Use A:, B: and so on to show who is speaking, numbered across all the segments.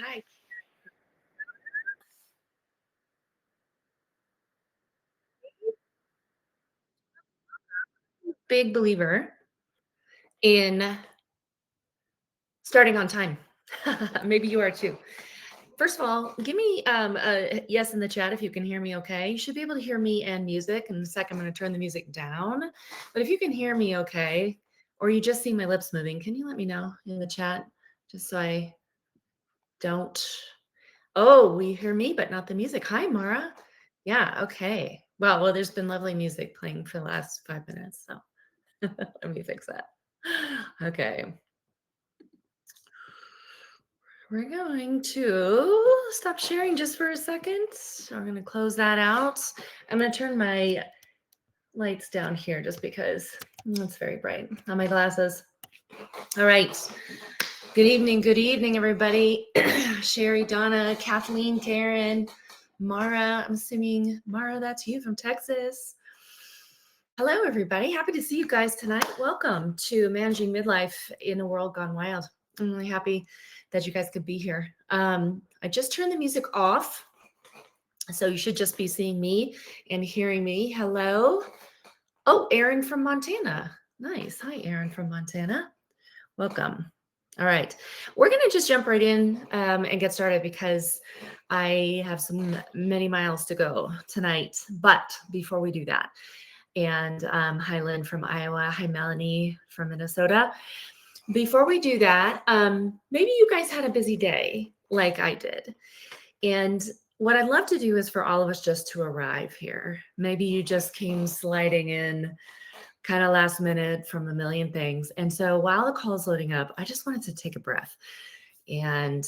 A: Hi. Big believer in starting on time. Maybe you are too. First of all, give me a yes in the chat if you can hear me okay. You should be able to hear me and music. In a second, I'm going to turn the music down. But if you can hear me okay, or you just see my lips moving, can you let me know in the chat just so I don't? Oh, we hear me, but not the music. Hi, Mara. Yeah, okay. Well, there's been lovely music playing for the last 5 minutes. So let me fix that. Okay. We're going to stop sharing just for a second. I'm going to close that out. I'm going to turn my lights down here just because it's very bright on my glasses. All right. Good evening, everybody. Sherry, Donna, Kathleen, Karen, Mara. I'm assuming, Mara, that's you from Texas. Hello, everybody. Happy to see you guys tonight. Welcome to Managing Midlife in a World Gone Wild. I'm really happy that you guys could be here. I just turned the music off, so you should just be seeing me and hearing me. Hello. Oh, Aaron from Montana. Nice. Hi, Aaron from Montana. Welcome. All right. We're going to just jump right in and get started because I have many miles to go tonight. But before we do that, and hi, Lynn from Iowa. Hi, Melanie from Minnesota. Before we do that, maybe you guys had a busy day like I did. And what I'd love to do is for all of us just to arrive here. Maybe you just came sliding in kind of last minute from a million things. And so while the call is loading up, I just wanted to take a breath and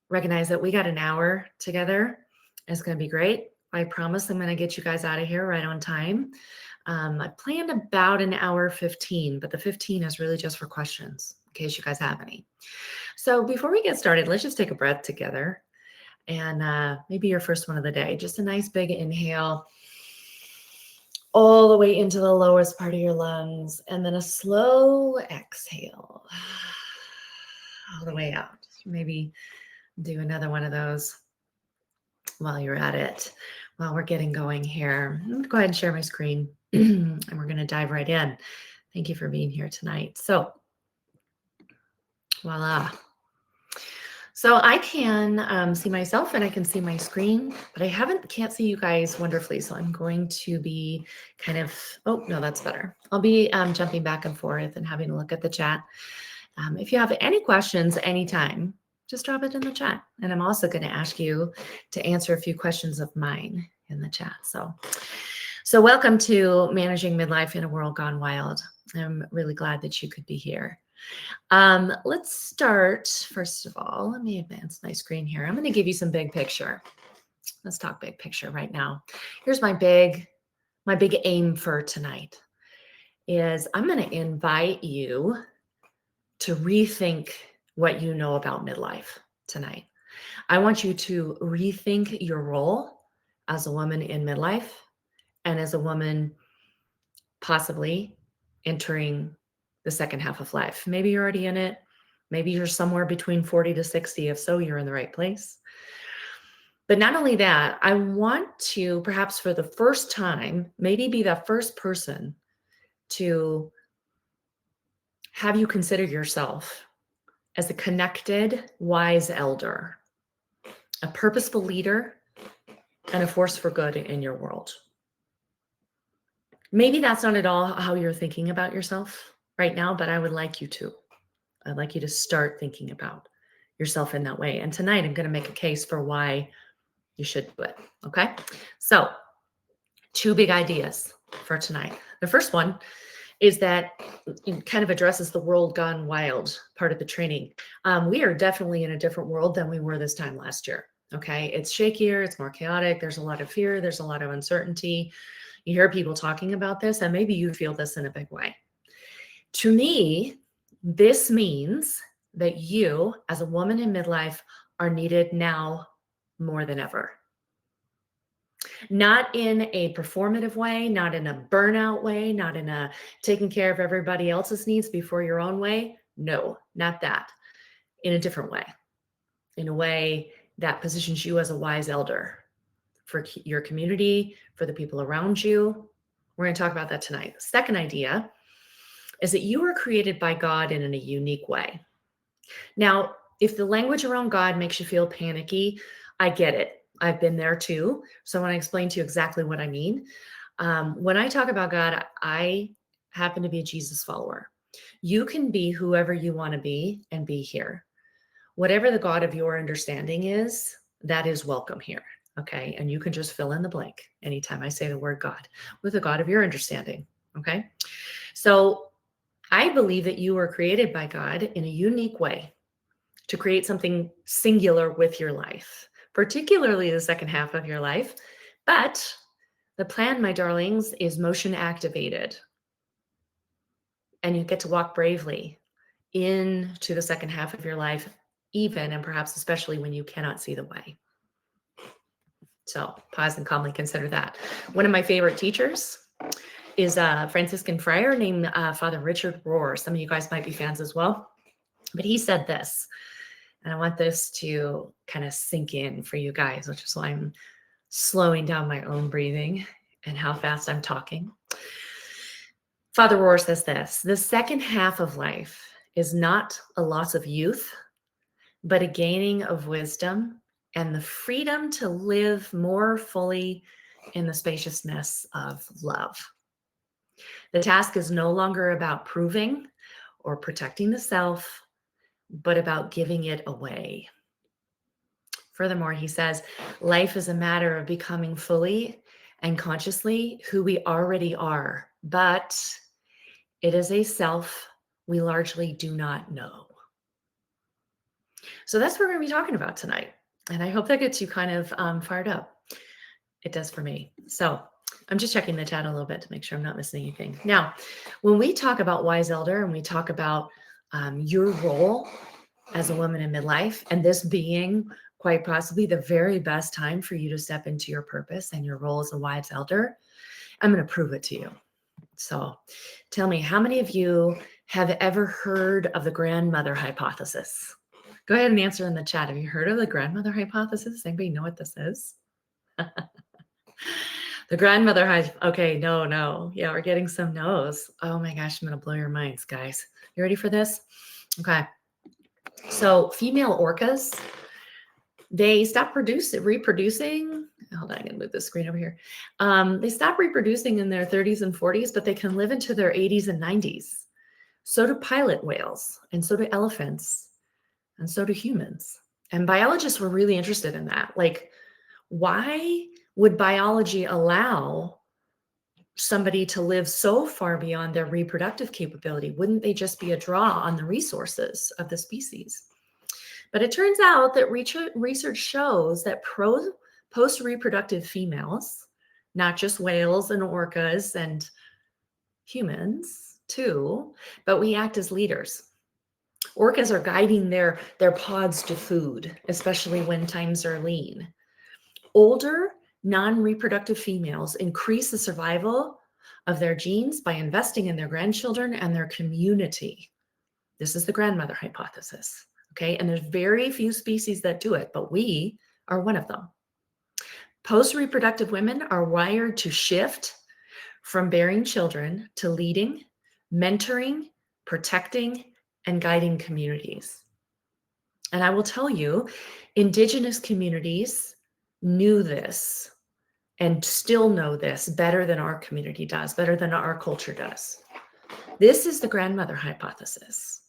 A: recognize that we got an hour together. It's going to be great. I promise I'm going to get you guys out of here right on time. I planned about an hour 15, but the 15 is really just for questions in case you guys have any. So before we get started, let's just take a breath together and maybe your first one of the day. Just a nice big inhale all the way into the lowest part of your lungs, and then a slow exhale all the way out. Maybe do another one of those while you're at it, while we're getting going here. I'm going to go ahead and share my screen and we're going to dive right in. Thank you for being here tonight. So, voila. So I can see myself and I can see my screen, but I can't see you guys wonderfully. So I'm going to be kind of, oh, no, that's better. I'll be jumping back and forth and having a look at the chat. If you have any questions anytime, just drop it in the chat. And I'm also going to ask you to answer a few questions of mine in the chat. So welcome to Managing Midlife in a World Gone Wild. I'm really glad that you could be here. Let's start, first of all, let me advance my screen here. I'm going to give you some big picture. Let's talk big picture right now. Here's my big aim for tonight is I'm going to invite you to rethink what you know about midlife tonight. I want you to rethink your role as a woman in midlife and as a woman possibly entering the second half of life. Maybe you're already in it. Maybe you're somewhere between 40 to 60. If so, you're in the right place. But not only that, I want to perhaps for the first time, maybe be the first person to have you consider yourself as a connected, wise elder, a purposeful leader, and a force for good in your world. Maybe that's not at all how you're thinking about yourself right now, but I would like you to. I'd like you to start thinking about yourself in that way. And tonight, I'm going to make a case for why you should do it. Okay. So 2 big ideas for tonight. The first one is that it kind of addresses the world gone wild part of the training. We are definitely in a different world than we were this time last year. Okay. It's shakier. It's more chaotic. There's a lot of fear. There's a lot of uncertainty. You hear people talking about this, and maybe you feel this in a big way. To me, this means that you, as a woman in midlife, are needed now more than ever. Not in a performative way, not in a burnout way, not in a taking care of everybody else's needs before your own way. No, not that. In a different way. in a way that positions you as a wise elder for your community, for the people around you. We're going to talk about that tonight. The second idea is that you were created by God in a unique way. Now, if the language around God makes you feel panicky, I get it. I've been there too. So I want to explain to you exactly what I mean. When I talk about God, I happen to be a Jesus follower. You can be whoever you want to be and be here. Whatever the God of your understanding is, that is welcome here. Okay. And you can just fill in the blank anytime I say the word God with the God of your understanding. Okay. So I believe that you were created by God in a unique way to create something singular with your life, particularly the second half of your life. But the plan, my darlings, is motion activated. And you get to walk bravely into the second half of your life, even and perhaps especially when you cannot see the way. So pause and calmly consider that. One of my favorite teachers is a Franciscan friar named Father Richard Rohr. Some of you guys might be fans as well. But he said this, and I want this to kind of sink in for you guys, which is why I'm slowing down my own breathing and how fast I'm talking. Father Rohr says this: the second half of life is not a loss of youth, but a gaining of wisdom and the freedom to live more fully in the spaciousness of love. The task is no longer about proving or protecting the self, but about giving it away. Furthermore, he says, life is a matter of becoming fully and consciously who we already are, but it is a self we largely do not know. So that's what we're going to be talking about tonight. And I hope that gets you kind of fired up. It does for me. So I'm just checking the chat a little bit to make sure I'm not missing anything. Now, when we talk about wise elder and we talk about your role as a woman in midlife, and this being quite possibly the very best time for you to step into your purpose and your role as a wise elder, I'm going to prove it to you. So tell me, how many of you have ever heard of the grandmother hypothesis? Go ahead and answer in the chat. Have you heard of the grandmother hypothesis? Anybody know what this is? The grandmother okay, no. Yeah, we're getting some no's. Oh my gosh, I'm going to blow your minds, guys. You ready for this? Okay. So female orcas, they stop reproducing. Hold on, I'm going to move the screen over here. They stop reproducing in their 30s and 40s, but they can live into their 80s and 90s. So do pilot whales, and so do elephants, and so do humans. And biologists were really interested in that. Like, why would biology allow somebody to live so far beyond their reproductive capability? Wouldn't they just be a draw on the resources of the species? But it turns out that research shows that post-reproductive females, not just whales and orcas and humans too, but we act as leaders. Orcas are guiding their pods to food, especially when times are lean. Older, non-reproductive females increase the survival of their genes by investing in their grandchildren and their community. This is the grandmother hypothesis. Okay, and there's very few species that do it, but we are one of them. Post-reproductive women are wired to shift from bearing children to leading, mentoring, protecting, and guiding communities. And I will tell you, Indigenous communities knew this and still know this better than our community does, better than our culture does. This is the grandmother hypothesis.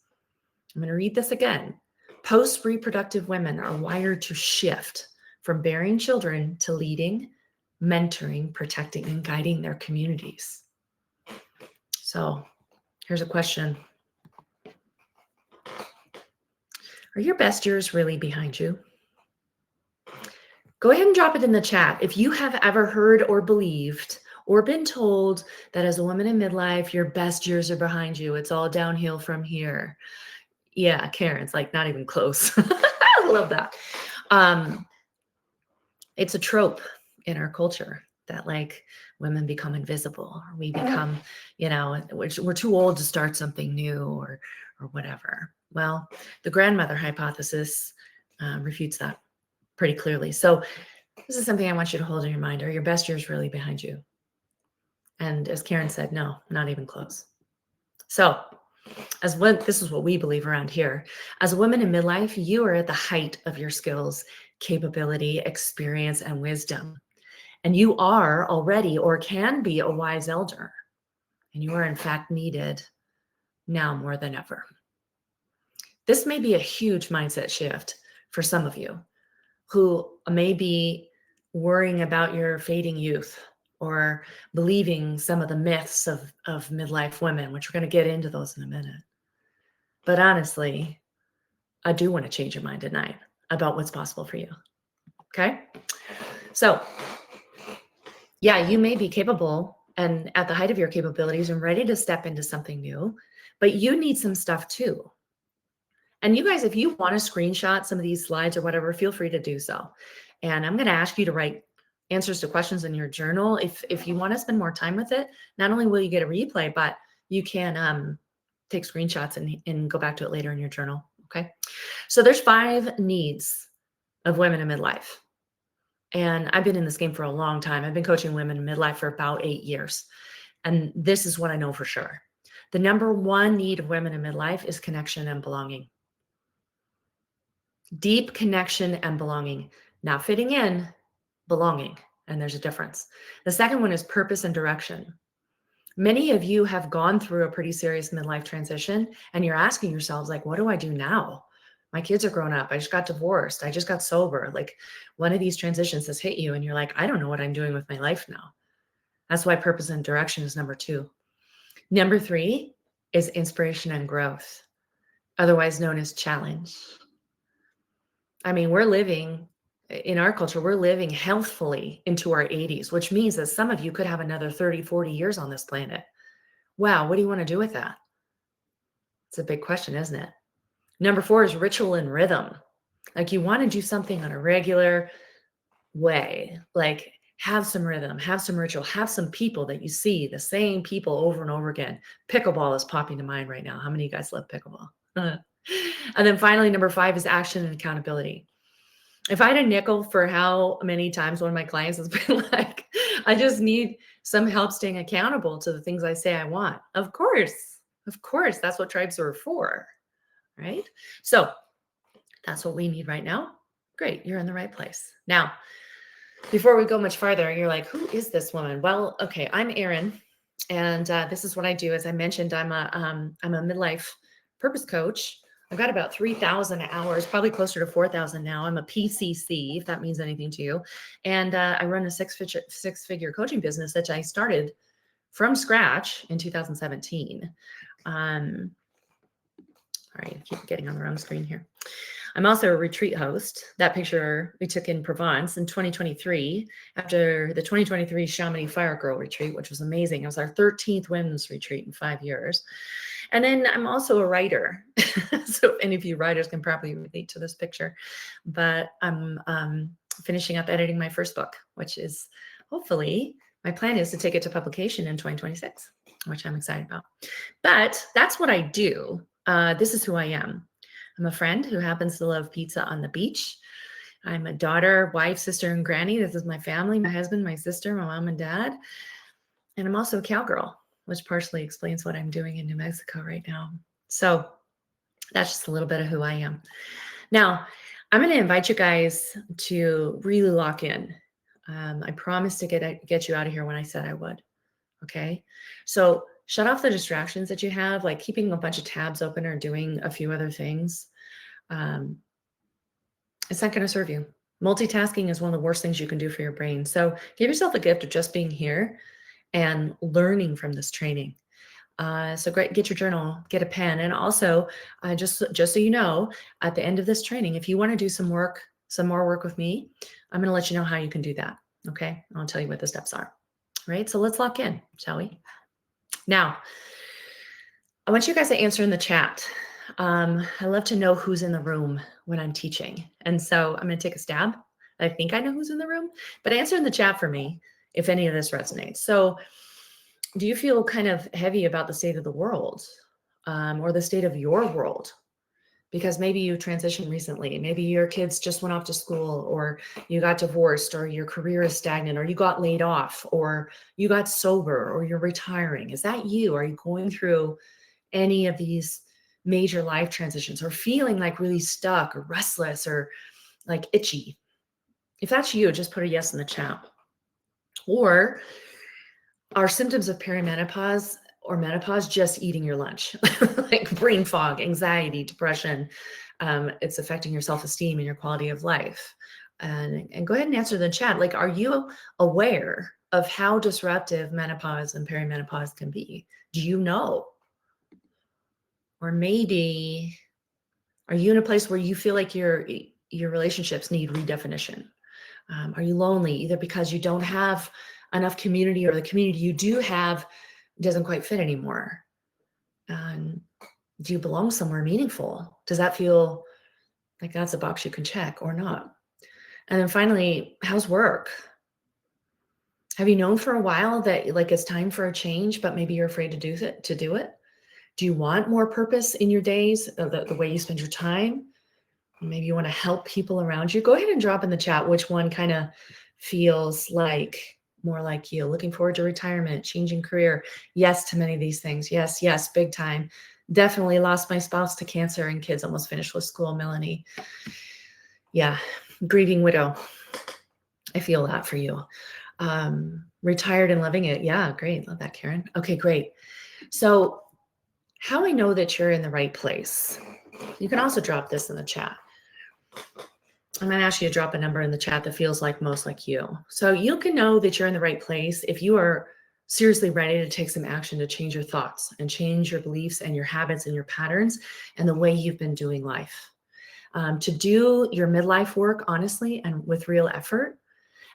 A: I'm going to read this again. Post-reproductive women are wired to shift from bearing children to leading, mentoring, protecting, and guiding their communities. So here's a question. Are your best years really behind you? Go ahead and drop it in the chat. If you have ever heard or believed or been told that as a woman in midlife, your best years are behind you, it's all downhill from here. Yeah, Karen's like not even close. I love that. It's a trope in our culture that like women become invisible, or we become, we're too old to start something new or whatever. Well, the grandmother hypothesis refutes that pretty clearly. So this is something I want you to hold in your mind. Are your best years really behind you? And as Karen said, no, not even close. So this is what we believe around here. As a woman in midlife, you are at the height of your skills, capability, experience, and wisdom. And you are already or can be a wise elder. And you are in fact needed now more than ever. This may be a huge mindset shift for some of you who may be worrying about your fading youth or believing some of the myths of midlife women, which we're going to get into those in a minute. But honestly, I do want to change your mind tonight about what's possible for you. Okay? So, yeah, you may be capable and at the height of your capabilities and ready to step into something new, but you need some stuff too. And you guys, if you want to screenshot some of these slides or whatever, feel free to do so. And I'm going to ask you to write answers to questions in your journal. If you want to spend more time with it, not only will you get a replay, but you can take screenshots and go back to it later in your journal. Okay. So there's 5 needs of women in midlife. And I've been in this game for a long time. I've been coaching women in midlife for about 8 years. And this is what I know for sure. The number 1 need of women in midlife is connection and belonging. Deep connection and belonging, not fitting in, belonging. And there's a difference. The second one is purpose and direction. Many of you have gone through a pretty serious midlife transition and you're asking yourselves, like, what do I do now? My kids are grown up. I just got divorced. I just got sober. Like, one of these transitions has hit you and you're like, I don't know what I'm doing with my life now. That's why purpose and direction is number 2. Number 3 is inspiration and growth, otherwise known as challenge. I mean, in our culture, we're living healthfully into our 80s, which means that some of you could have another 30, 40 years on this planet. Wow, what do you want to do with that? It's a big question, isn't it? Number 4 is ritual and rhythm. Like, you want to do something on a regular way, like have some rhythm, have some ritual, have some people that you see, the same people over and over again. Pickleball is popping to mind right now. How many of you guys love pickleball? And then finally, number 5 is action and accountability. If I had a nickel for how many times one of my clients has been like, I just need some help staying accountable to the things I say I want. Of course, that's what tribes are for, right? So that's what we need right now. Great, you're in the right place. Now, before we go much farther, you're like, who is this woman? Well, okay, I'm Erin, and this is what I do. As I mentioned, I'm a midlife purpose coach. I've got about 3,000 hours, probably closer to 4,000 now. I'm a PCC, if that means anything to you. And I run a six-figure coaching business that I started from scratch in 2017. All right, I keep getting on the wrong screen here. I'm also a retreat host. That picture we took in Provence in 2023 after the 2023 Chamonix Fire Girl retreat, which was amazing. It was our 13th women's retreat in 5 years. And then I'm also a writer. So if any of you writers can probably relate to this picture, but I'm finishing up editing my first book, which is hopefully, my plan is to take it to publication in 2026, which I'm excited about. But that's what I do. This is who I am. I'm a friend who happens to love pizza on the beach. I'm a daughter, wife, sister, and granny. This is my family, my husband, my sister, my mom and dad. And I'm also a cowgirl, which partially explains what I'm doing in New Mexico right now. So that's just a little bit of who I am. Now, I'm going to invite you guys to really lock in. I promised to get you out of here when I said I would. Okay. So shut off the distractions that you have, like keeping a bunch of tabs open or doing a few other things. It's not going to serve you. Multitasking is one of the worst things you can do for your brain. So give yourself a gift of just being here and learning from this training. So great, get your journal, get a pen. And also just so you know, at the end of this training, if you want to do some more work with me, I'm going to let you know how you can do that. Okay. I'll tell you what the steps are. Right. So let's lock in, shall we? Now, I want you guys to answer in the chat. I love to know who's in the room when I'm teaching. And so I'm going to take a stab. I think I know who's in the room, but answer in the chat for me if any of this resonates. So do you feel kind of heavy about the state of the world or the state of your world? because maybe you transitioned recently. Maybe your kids just went off to school, or you got divorced, or your career is stagnant, or you got laid off, or you got sober, or you're retiring. Is that you? Are you going through any of these major life transitions, or feeling like really stuck or restless or like itchy? If that's you, just put a yes in the chat. Or are symptoms of perimenopause or menopause just eating your lunch? Like brain fog, anxiety, depression. It's affecting your self-esteem and your quality of life. And go ahead and answer the chat. Like, are you aware of how disruptive menopause and perimenopause can be? Do you know? Or maybe, are you in a place where you feel like your relationships need redefinition? Are you lonely, either because you don't have enough community, or the community you do have doesn't quite fit anymore? Do you belong somewhere meaningful? Does that feel like that's a box you can check or not? And then finally, how's work? Have you known for a while that like it's time for a change, but maybe you're afraid to do it? Do you want more purpose in your days, the way you spend your time? Maybe you want to help people around you. Go ahead and drop in the chat which one kind of feels like more like you. Looking forward to retirement, changing career. Yes to many of these things. Yes, yes, big time. Definitely lost my spouse to cancer and kids almost finished with school, Melanie. Yeah, grieving widow. I feel that for you. Retired and loving it. Yeah, great. Love that, Karen. Okay, great. So how I know that you're in the right place. You can also drop this in the chat. I'm going to ask you to drop a number in the chat that feels like most like you. So you can know that you're in the right place if you are seriously ready to take some action to change your thoughts and change your beliefs and your habits and your patterns and the way you've been doing life. To do your midlife work honestly and with real effort.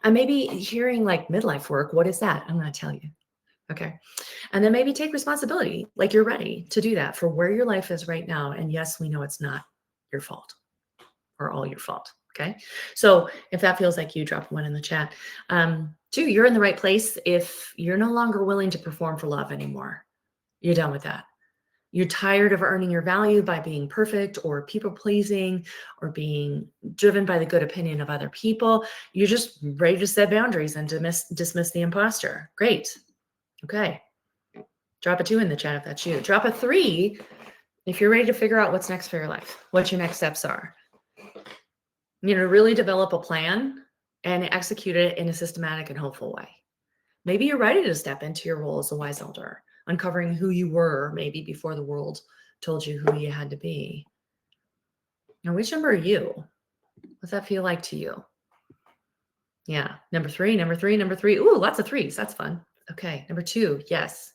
A: And maybe hearing like midlife work, what is that? I'm going to tell you. Okay. And then maybe take responsibility, like you're ready to do that for where your life is right now. And yes, we know it's not your fault or all your fault. Okay. So if that feels like you, drop one in the chat. Two, you're in the right place if you're no longer willing to perform for love anymore. You're done with that. You're tired of earning your value by being perfect or people pleasing or being driven by the good opinion of other people. You're just ready to set boundaries and dismiss the imposter. Great. Okay. Drop a 2 in the chat if that's you. Drop a 3 if you're ready to figure out what's next for your life, what your next steps are. Really develop a plan and execute it in a systematic and hopeful way. Maybe you're ready to step into your role as a wise elder, uncovering who you were maybe before the world told you who you had to be. Now, which number are you? What's that feel like to you? Yeah, number 3. Ooh, lots of 3s. That's fun. Okay, number 2. Yes.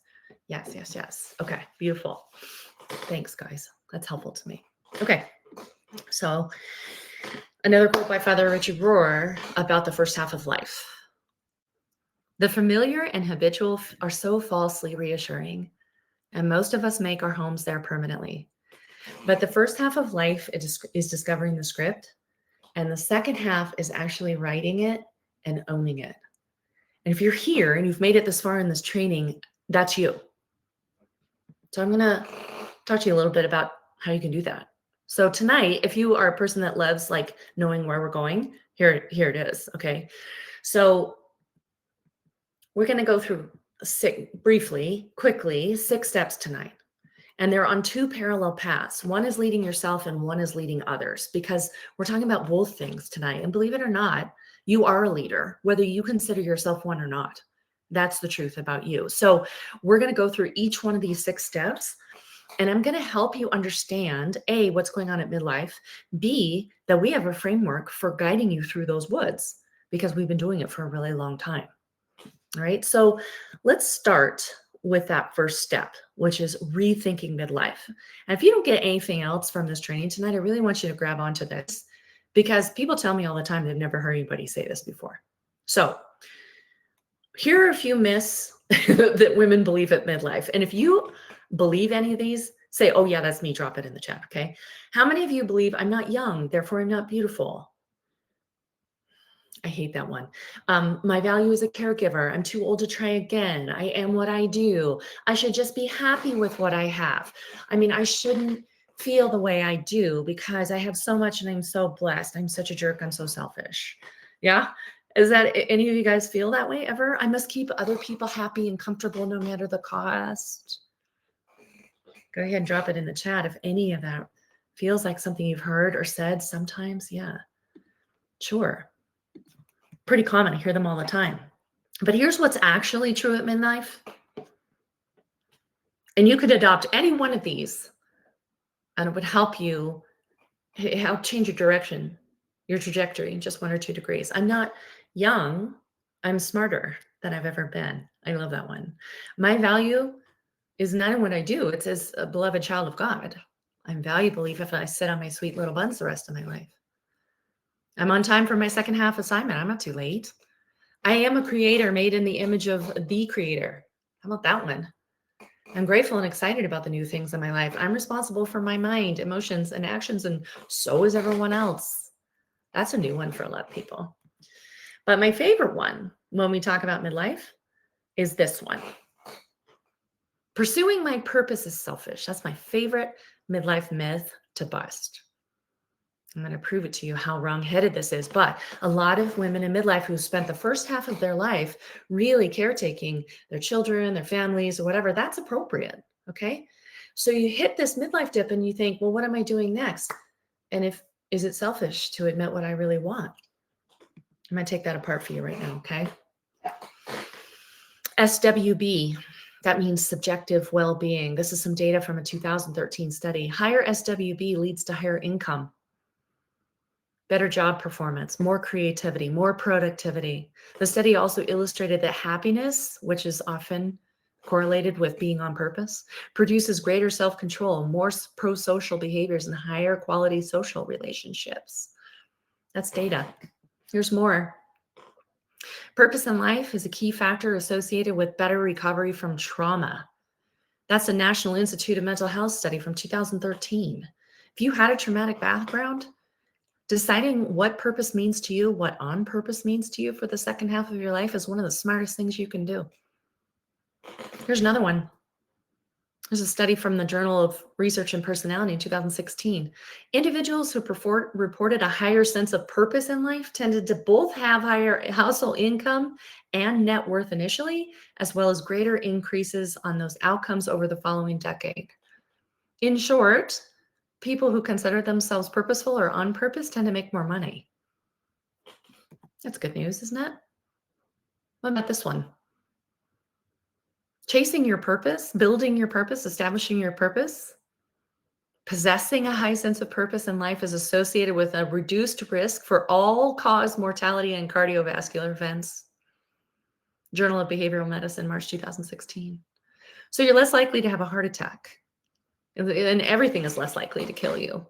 A: Okay, beautiful. Thanks, guys. That's helpful to me. Okay, so another quote by Father Richard Rohr about the first half of life. The familiar and habitual are so falsely reassuring, and most of us make our homes there permanently. But the first half of life is discovering the script, and the second half is actually writing it and owning it. And if you're here and you've made it this far in this training, that's you. So I'm going to talk to you a little bit about how you can do that. So tonight, if you are a person that loves like knowing where we're going, here it is. Okay. So we're going to go through quickly, 6 steps tonight. And they're on 2 parallel paths. One is leading yourself and one is leading others, because we're talking about both things tonight. And believe it or not, you are a leader, whether you consider yourself one or not. That's the truth about you. So we're going to go through each one of these 6 steps, and I'm going to help you understand, A, what's going on at midlife, B, that we have a framework for guiding you through those woods because we've been doing it for a really long time. All right. So let's start with that first step, which is rethinking midlife. And if you don't get anything else from this training tonight, I really want you to grab onto this, because people tell me all the time they've never heard anybody say this before. So here are a few myths that women believe at midlife. And if you believe any of these, say, oh yeah, that's me, drop it in the chat. Okay. How many of you believe I'm not young, therefore I'm not beautiful? I hate that one. My value as a caregiver. I'm too old to try again. I am what I do. I should just be happy with what I have. I mean, I shouldn't feel the way I do because I have so much and I'm so blessed. I'm such a jerk. I'm so selfish. Yeah. Is that any of you guys feel that way ever? I must keep other people happy and comfortable no matter the cost. Go ahead and drop it in the chat if any of that feels like something you've heard or said sometimes. Yeah, sure. Pretty common. I hear them all the time. But here's what's actually true at midlife. And you could adopt any one of these and it would help change your direction, your trajectory in just 1 or 2 degrees. I'm not young. I'm smarter than I've ever been. I love that one. My value is not in what I do. It's as a beloved child of God. I'm valuable even if I sit on my sweet little buns the rest of my life. I'm on time for my second half assignment. I'm not too late. I am a creator made in the image of the creator. How about that one? I'm grateful and excited about the new things in my life. I'm responsible for my mind, emotions, and actions, and so is everyone else. That's a new one for a lot of people. But my favorite one when we talk about midlife is this one. Pursuing my purpose is selfish. That's my favorite midlife myth to bust. I'm going to prove it to you how wrong-headed this is. But a lot of women in midlife who spent the first half of their life really caretaking their children, their families, or whatever, that's appropriate. Okay. So you hit this midlife dip and you think, well, what am I doing next? And is it selfish to admit what I really want? I'm going to take that apart for you right now. Okay. SWB. That means subjective well-being. This is some data from a 2013 study. Higher SWB leads to higher income, better job performance, more creativity, more productivity. The study also illustrated that happiness, which is often correlated with being on purpose, produces greater self-control, more pro-social behaviors, and higher quality social relationships. That's data. Here's more. Purpose in life is a key factor associated with better recovery from trauma. That's a National Institute of Mental Health study from 2013. If you had a traumatic background, deciding what purpose means to you, what on purpose means to you for the second half of your life is one of the smartest things you can do. Here's another one. There's a study from the Journal of Research and Personality in 2016. Individuals who reported a higher sense of purpose in life tended to both have higher household income and net worth initially, as well as greater increases on those outcomes over the following decade. In short, people who consider themselves purposeful or on purpose tend to make more money. That's good news, isn't it? What about this one? Chasing your purpose, building your purpose, establishing your purpose, possessing a high sense of purpose in life is associated with a reduced risk for all-cause mortality and cardiovascular events. Journal of Behavioral Medicine, March 2016. So you're less likely to have a heart attack, and everything is less likely to kill you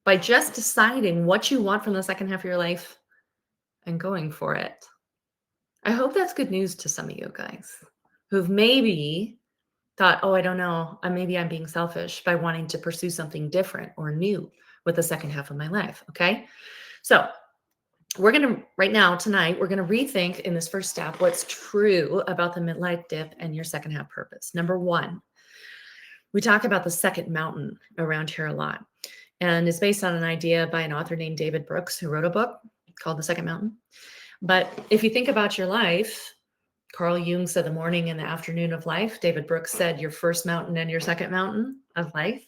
A: by just deciding what you want from the second half of your life and going for it. I hope that's good news to some of you guys who've maybe thought, oh, I don't know, maybe I'm being selfish by wanting to pursue something different or new with the second half of my life. Okay. So we're going to, right now, tonight, we're going to rethink in this first step what's true about the midlife dip and your second half purpose. Number one, we talk about the second mountain around here a lot. And it's based on an idea by an author named David Brooks, who wrote a book called The Second Mountain. But if you think about your life, Carl Jung said the morning and the afternoon of life. David Brooks said your first mountain and your second mountain of life.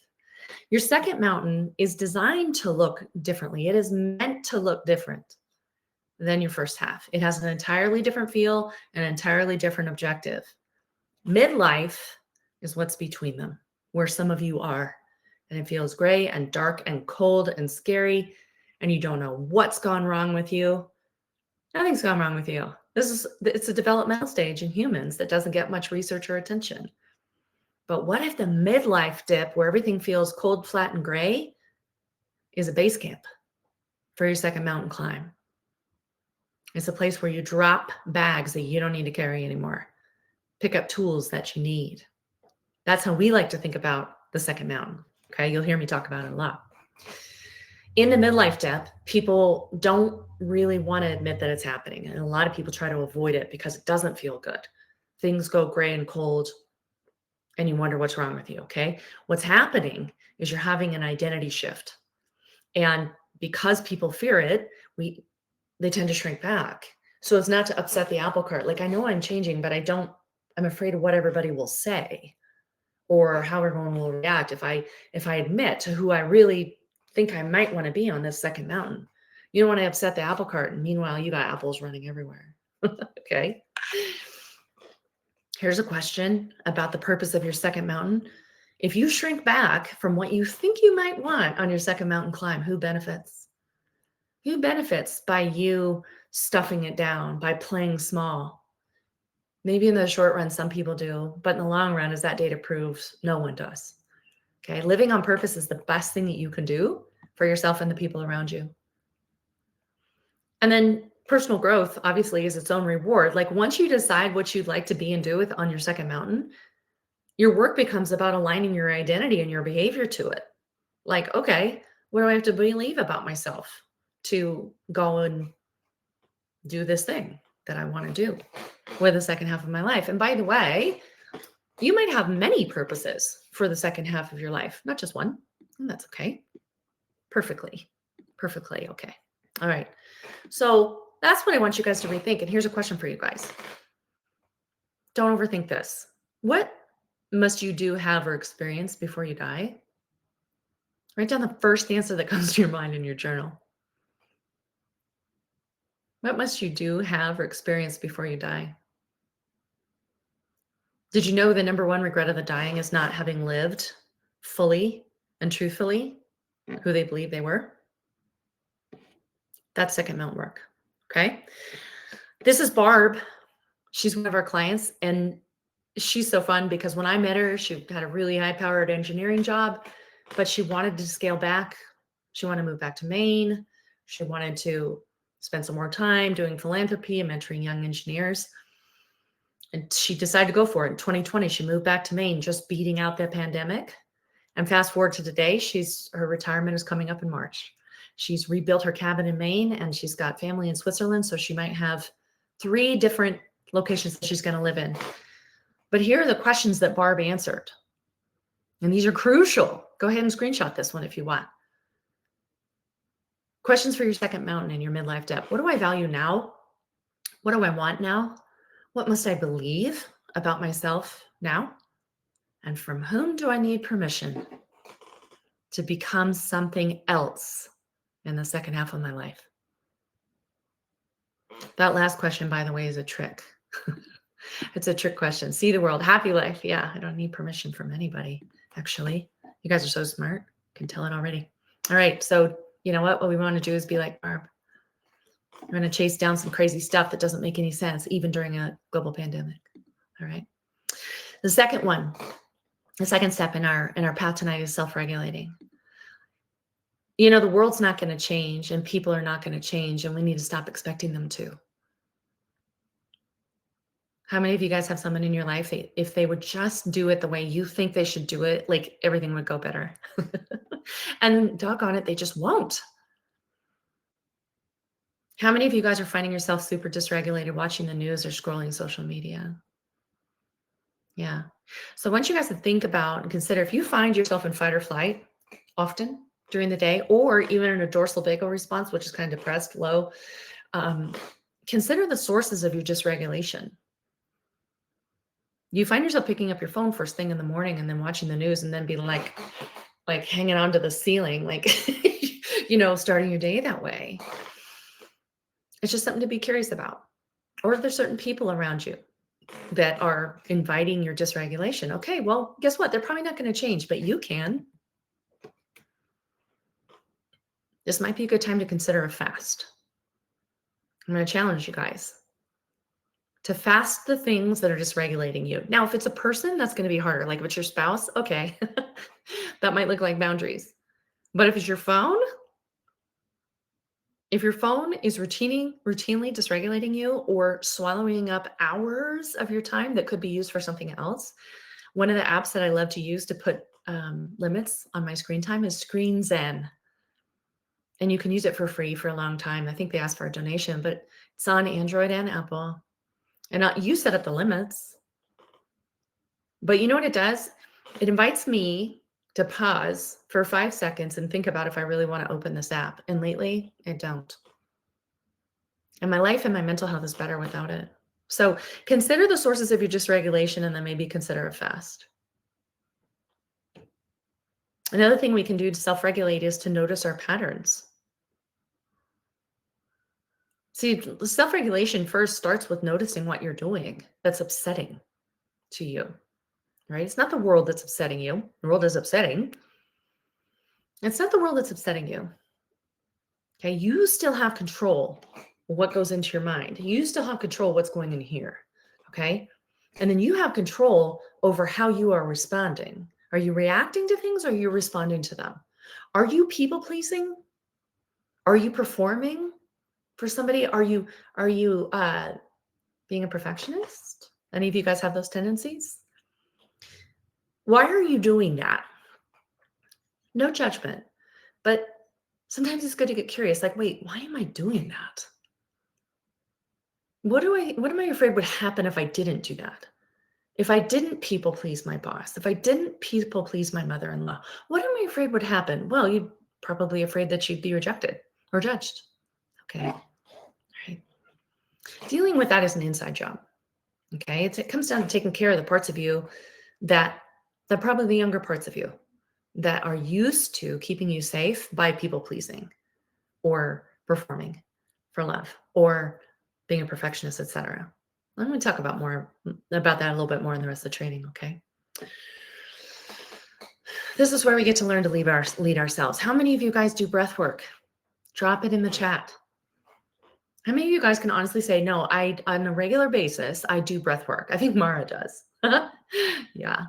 A: Your second mountain is designed to look differently. It is meant to look different than your first half. It has an entirely different feel, an entirely different objective. Midlife is what's between them, where some of you are. And it feels gray and dark and cold and scary, and you don't know what's gone wrong with you. Nothing's gone wrong with you. It's a developmental stage in humans that doesn't get much research or attention. But what if the midlife dip, where everything feels cold, flat, and gray, is a base camp for your second mountain climb? It's a place where you drop bags that you don't need to carry anymore. Pick up tools that you need. That's how we like to think about the second mountain. Okay, you'll hear me talk about it a lot. In the midlife dip, people don't really want to admit that it's happening. And a lot of people try to avoid it because it doesn't feel good. Things go gray and cold, and you wonder what's wrong with you, okay? What's happening is you're having an identity shift. And because people fear it, they tend to shrink back. So it's not to upset the apple cart. Like, I know I'm changing, but I'm afraid of what everybody will say or how everyone will react if I admit to who I really think I might want to be on this second mountain. You don't want to upset the apple cart, and meanwhile you got apples running everywhere. Okay. Here's a question about the purpose of your second mountain. If you shrink back from what you think you might want on your second mountain climb, who benefits? Who benefits by you stuffing it down, by playing small? Maybe in the short run, some people do, but in the long run, as that data proves, no one does. Okay. Living on purpose is the best thing that you can do for yourself and the people around you. And then personal growth, obviously, is its own reward. Like, once you decide what you'd like to be and do on your second mountain, your work becomes about aligning your identity and your behavior to it. Like, okay, what do I have to believe about myself to go and do this thing that I want to do with the second half of my life? And by the way, you might have many purposes for the second half of your life, not just one. And that's okay. Perfectly okay. All right. So that's what I want you guys to rethink. And here's a question for you guys. Don't overthink this. What must you do, have, or experience before you die? Write down the first answer that comes to your mind in your journal. What must you do, have, or experience before you die? Did you know the number one regret of the dying is not having lived fully and truthfully who they believe they were? That's second mountain work. Okay. This is Barb. She's one of our clients, and she's so fun because when I met her, she had a really high-powered engineering job, but she wanted to scale back. She wanted to move back to Maine. She wanted to spend some more time doing philanthropy and mentoring young engineers. And she decided to go for it. In 2020, she moved back to Maine, just beating out the pandemic. And fast forward to today, her retirement is coming up in March. She's rebuilt her cabin in Maine, and she's got family in Switzerland. So she might have 3 different locations that she's going to live in. But here are the questions that Barb answered. And these are crucial. Go ahead and screenshot this one if you want. Questions for your second mountain in your midlife depth. What do I value now? What do I want now? What must I believe about myself now? And from whom do I need permission to become something else in the second half of my life? That last question, by the way, is a trick. It's a trick question. See the world, happy life. Yeah, I don't need permission from anybody, actually. You guys are so smart. Can tell it already. All right. So you know what? What we want to do is be like Barb. We're going to chase down some crazy stuff that doesn't make any sense, even during a global pandemic. All right. The second step in our path tonight is self-regulating. You know, the world's not going to change, and people are not going to change, and we need to stop expecting them to. How many of you guys have someone in your life that if they would just do it the way you think they should do it, like everything would go better? And doggone it, they just won't. How many of you guys are finding yourself super dysregulated watching the news or scrolling social media? Yeah. So I want you guys to think about and consider, if you find yourself in fight or flight often during the day, or even in a dorsal vagal response, which is kind of depressed, low, consider the sources of your dysregulation. You find yourself picking up your phone first thing in the morning and then watching the news and then be like hanging onto the ceiling, like, starting your day that way. It's just something to be curious about. Or if there's certain people around you that are inviting your dysregulation, okay, well, guess what? They're probably not going to change, but you can. This might be a good time to consider a fast. I'm going to challenge you guys to fast the things that are dysregulating you. Now, if it's a person, that's going to be harder. Like if it's your spouse, okay, that might look like boundaries. But if it's your phone, if your phone is routinely dysregulating you or swallowing up hours of your time that could be used for something else, one of the apps that I love to use to put limits on my screen time is Screen Zen. And you can use it for free for a long time. I think they ask for a donation, but it's on Android and Apple. And you set up the limits. But you know what it does? It invites me to pause for 5 seconds and think about if I really want to open this app. And lately, I don't. And my life and my mental health is better without it. So consider the sources of your dysregulation and then maybe consider a fast. Another thing we can do to self-regulate is to notice our patterns. See, self-regulation first starts with noticing what you're doing that's upsetting to you, right? It's not the world that's upsetting you. The world is upsetting. It's not the world that's upsetting you. Okay, you still have control of what goes into your mind. You still have control of what's going in here. Okay. And then you have control over how you are responding. Are you reacting to things or are you responding to them? Are you people pleasing? Are you performing for somebody? Are you being a perfectionist? Any of you guys have those tendencies? Why are you doing that? No judgment. But sometimes it's good to get curious, like, wait, why am I doing that? What am I afraid would happen if I didn't do that? If I didn't people please my boss, if I didn't people please my mother-in-law, what am I afraid would happen? Well, you're probably afraid that you'd be rejected or judged. Okay. Right. Dealing with that is an inside job. Okay. It comes down to taking care of the parts of you that probably the younger parts of you that are used to keeping you safe by people pleasing or performing for love or being a perfectionist, etc. I'm going to talk about that a little bit more in the rest of the training, okay? This is where we get to learn to lead ourselves. How many of you guys do breath work? Drop it in the chat. How many of you guys can honestly say, no, on a regular basis, I do breath work? I think Mara does. Yeah.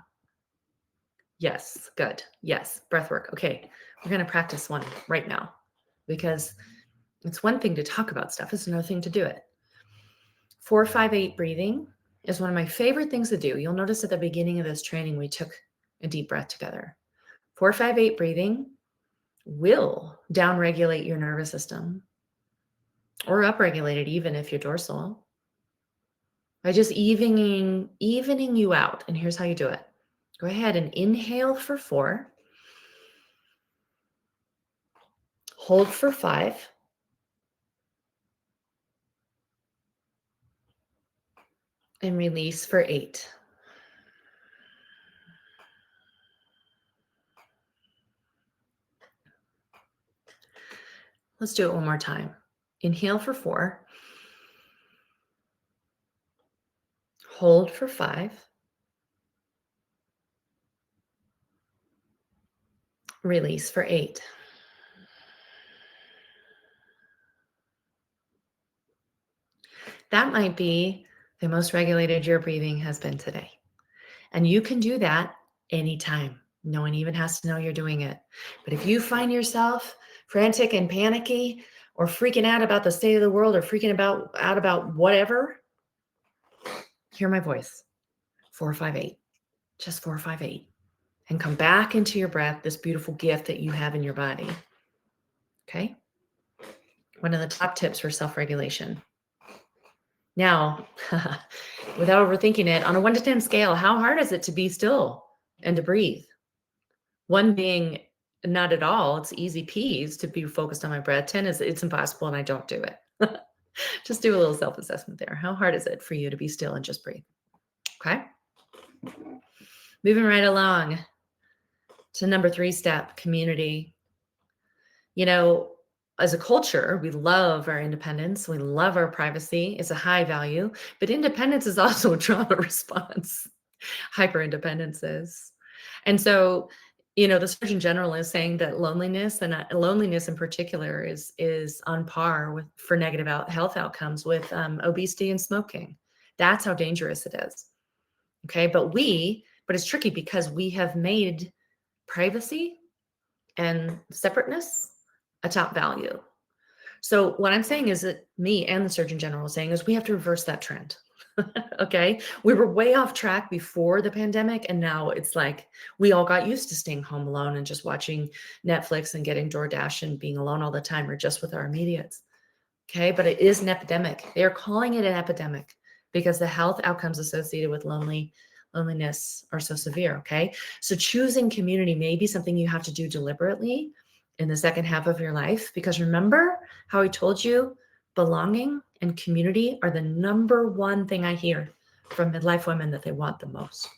A: Yes, good. Yes, breath work. Okay, we're going to practice one right now because it's one thing to talk about stuff. It's another thing to do it. 4-5-8 breathing is one of my favorite things to do. You'll notice at the beginning of this training, we took a deep breath together. 4-5-8 breathing will downregulate your nervous system or upregulate it, even if you're dorsal, by just evening you out. And here's how you do it. Go ahead and inhale for 4, hold for 5, and release for 8. Let's do it one more time. Inhale for 4, hold for 5, release for 8. That might be the most regulated your breathing has been today. And you can do that anytime. No one even has to know you're doing it. But if you find yourself frantic and panicky or freaking out about the state of the world or freaking out about whatever, hear my voice. 4-5-8. Just 4-5-8. And come back into your breath, this beautiful gift that you have in your body. Okay? One of the top tips for self-regulation. Now, without overthinking it, on a 1 to 10 scale, how hard is it to be still and to breathe? 1 being not at all, it's easy peas to be focused on my breath. 10 is it's impossible and I don't do it. Just do a little self-assessment there. How hard is it for you to be still and just breathe? Okay. Moving right along to number 3 step, community. You know, as a culture, we love our independence. We love our privacy. It's a high value, but independence is also a trauma response. Hyper independence is. And so, the Surgeon General is saying that loneliness and loneliness in particular is on par with for negative health outcomes with obesity and smoking. That's how dangerous it is. Okay, but it's tricky because we have made privacy and separateness a top value. So what I'm saying is that me and the Surgeon General is saying is we have to reverse that trend. Okay. We were way off track before the pandemic. And now it's like we all got used to staying home alone and just watching Netflix and getting DoorDash and being alone all the time or just with our immediates. Okay. But it is an epidemic. They are calling it an epidemic because the health outcomes associated with loneliness are so severe. Okay. So choosing community may be something you have to do deliberately in the second half of your life, because remember how I told you belonging and community are the number one thing I hear from midlife women that they want the most.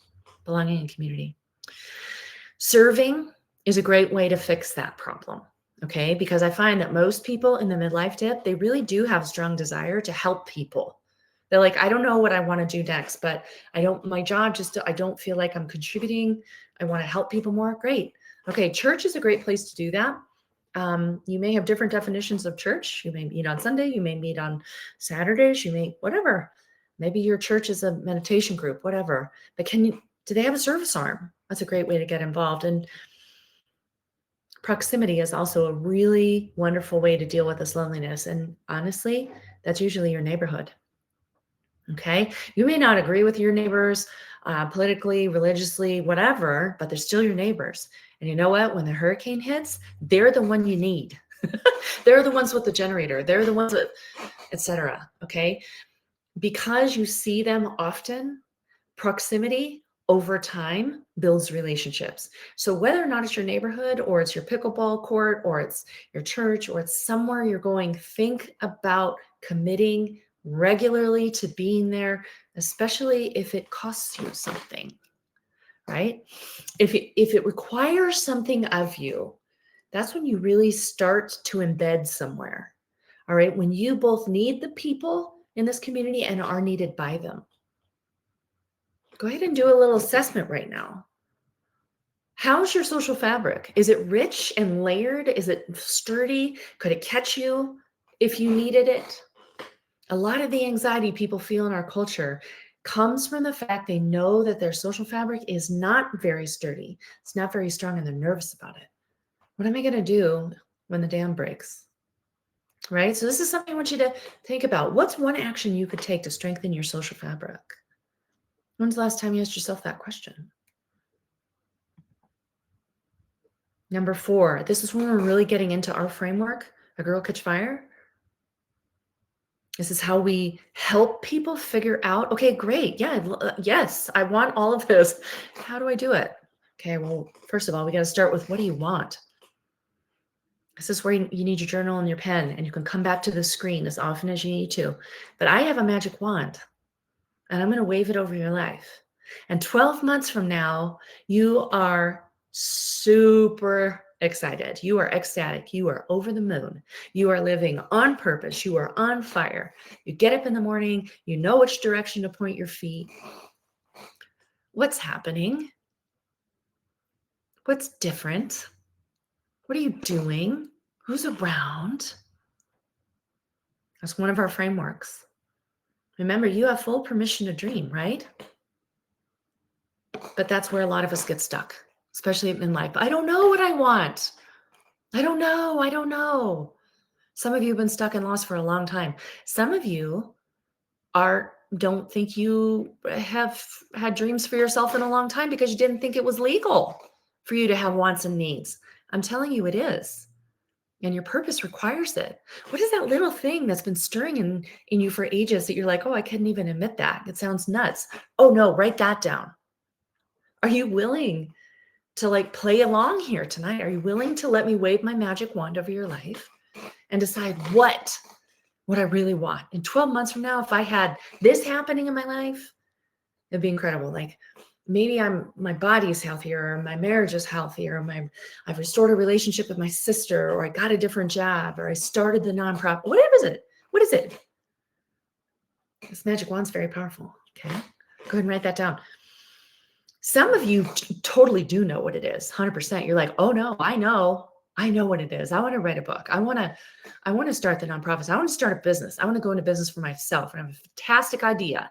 A: Belonging and community. Serving is a great way to fix that problem. Okay. Because I find that most people in the midlife dip, they really do have strong desire to help people. They're like, I don't know what I want to do next, but my job I don't feel like I'm contributing. I want to help people more. Great. Okay. Church is a great place to do that. You may have different definitions of church. You may meet on Sunday. You may meet on Saturdays. You may, whatever. Maybe your church is a meditation group, whatever. But do they have a service arm? That's a great way to get involved. And proximity is also a really wonderful way to deal with this loneliness. And honestly, that's usually your neighborhood. Okay. You may not agree with your neighbors politically, religiously, whatever, but they're still your neighbors. And you know what? When the hurricane hits, they're the one you need. They're the ones with the generator. They're the ones with, etc. Okay. Because you see them often, proximity over time builds relationships. So whether or not it's your neighborhood or it's your pickleball court or it's your church or it's somewhere you're going, think about committing regularly to being there, especially if it costs you something, right? If it requires something of you, that's when you really start to embed somewhere. All right. When you both need the people in this community and are needed by them. Go ahead and do a little assessment right now. How's your social fabric? Is it rich and layered? Is it sturdy? Could it catch you if you needed it? A lot of the anxiety people feel in our culture comes from the fact they know that their social fabric is not very sturdy. It's not very strong and they're nervous about it. What am I going to do when the dam breaks? Right? So this is something I want you to think about. What's one action you could take to strengthen your social fabric? When's the last time you asked yourself that question? Number 4, this is when we're really getting into our framework, A Girl Catch Fire. This is how we help people figure out, okay, great. Yeah, yes, I want all of this. How do I do it? Okay, well, first of all, we got to start with what do you want? This is where you need your journal and your pen, and you can come back to the screen as often as you need to. But I have a magic wand, and I'm going to wave it over your life. And 12 months from now, you are super excited. You are ecstatic. You are over the moon. You are living on purpose. You are on fire. You get up in the morning. You know which direction to point your feet. What's happening? What's different? What are you doing? Who's around? That's one of our frameworks. Remember, you have full permission to dream, right? But that's where a lot of us get stuck, especially in life. I don't know what I want. I don't know. Some of you have been stuck and lost for a long time. Some of you don't think you have had dreams for yourself in a long time because you didn't think it was legal for you to have wants and needs. I'm telling you it is. And your purpose requires it. What is that little thing that's been stirring in you for ages that you're like, oh, I couldn't even admit that. It sounds nuts. Oh no, write that down. Are you willing to play along here tonight? Are you willing to let me wave my magic wand over your life and decide what I really want? In 12 months from now, if I had this happening in my life, it'd be incredible. Like maybe my body's healthier, or my marriage is healthier, or I've restored a relationship with my sister, or I got a different job, or I started the nonprofit. Whatever is it? What is it? This magic wand's very powerful. Okay. Go ahead and write that down. Some of you totally do know what it is. 100%. You're like, oh no, I know what it is. I want to write a book. I want to start the nonprofits. I want to start a business. I want to go into business for myself. And I have a fantastic idea.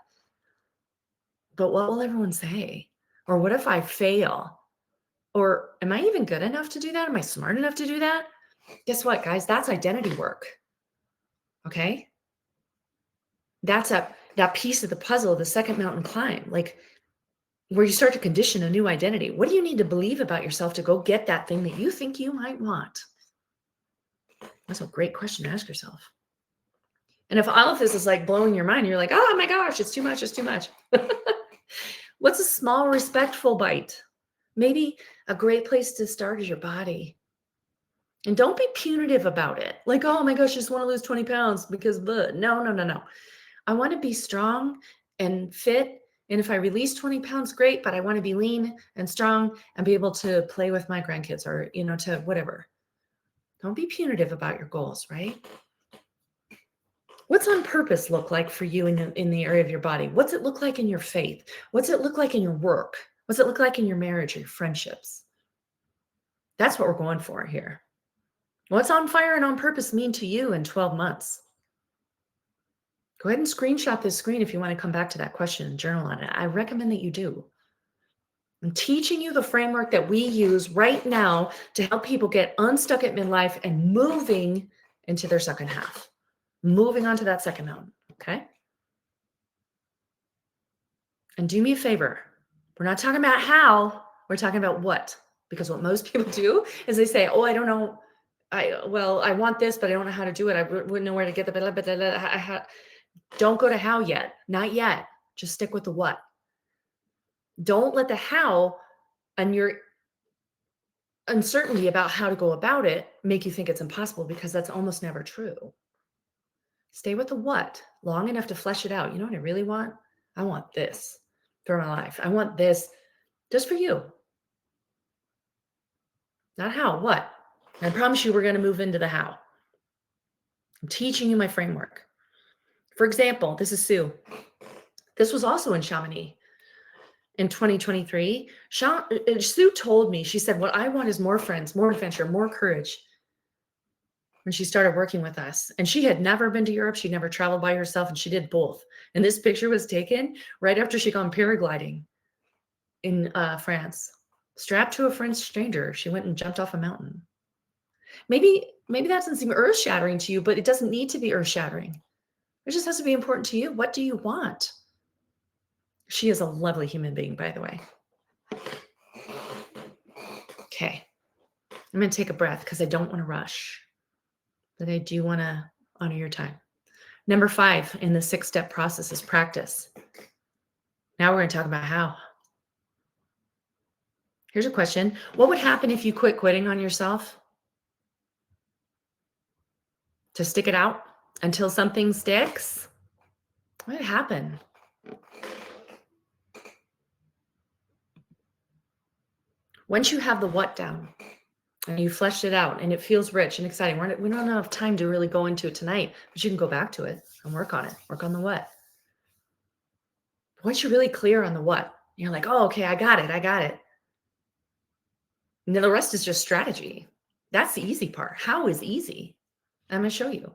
A: But what will everyone say? Or what if I fail? Or am I even good enough to do that? Am I smart enough to do that? Guess what, guys? That's identity work. Okay? That's that piece of the puzzle, the second mountain climb. Like where you start to condition a new identity. What do you need to believe about yourself to go get that thing that you think you might want? That's a great question to ask yourself. And if all of this is like blowing your mind, you're like, oh my gosh, it's too much. What's a small, respectful bite? Maybe a great place to start is your body. And don't be punitive about it. Like, oh my gosh, I just want to lose 20 pounds because the no, no, no, no. I want to be strong and fit. And if I release 20 pounds, great, but I want to be lean and strong and be able to play with my grandkids or, to whatever. Don't be punitive about your goals, right? What's on purpose look like for you in the area of your body? What's it look like in your faith? What's it look like in your work? What's it look like in your marriage or your friendships? That's what we're going for here. What's on fire and on purpose mean to you in 12 months? Go ahead and screenshot this screen if you want to come back to that question and journal on it. I recommend that you do. I'm teaching you the framework that we use right now to help people get unstuck at midlife and moving into their second half, moving on to that second mountain. Okay. And do me a favor. We're not talking about how, we're talking about what. Because what most people do is they say, oh, I don't know. I want this, but I don't know how to do it. I wouldn't know where to get the blah, blah, blah, blah. Don't go to how yet. Not yet. Just stick with the what. Don't let the how and your uncertainty about how to go about it make you think it's impossible, because that's almost never true. Stay with the what long enough to flesh it out. You know what I really want? I want this for my life. I want this just for you. Not how, what? I promise you we're going to move into the how. I'm teaching you my framework. For example, this is Sue. This was also in Chamonix in 2023. Sue told me, she said, what I want is more friends, more adventure, more courage. When she started working with us, and she had never been to Europe. She'd never traveled by herself, and she did both. And this picture was taken right after she'd gone paragliding in France, strapped to a French stranger. She went and jumped off a mountain. Maybe that doesn't seem earth-shattering to you, but it doesn't need to be earth-shattering. It just has to be important to you. What do you want? She is a lovely human being, by the way. Okay. I'm going to take a breath because I don't want to rush, but I do want to honor your time. Number 5 in the 6-step process is practice. Now we're going to talk about how. Here's a question. What would happen if you quit quitting on yourself? To stick it out until something sticks? What would happen? Once you have the what down and you fleshed it out and it feels rich and exciting, we don't have time to really go into it tonight, but you can go back to it and work on it. Work on the what. Once you're really clear on the what, you're like, oh, okay, I got it. And then the rest is just strategy. That's the easy part. How is easy? I'm going to show you.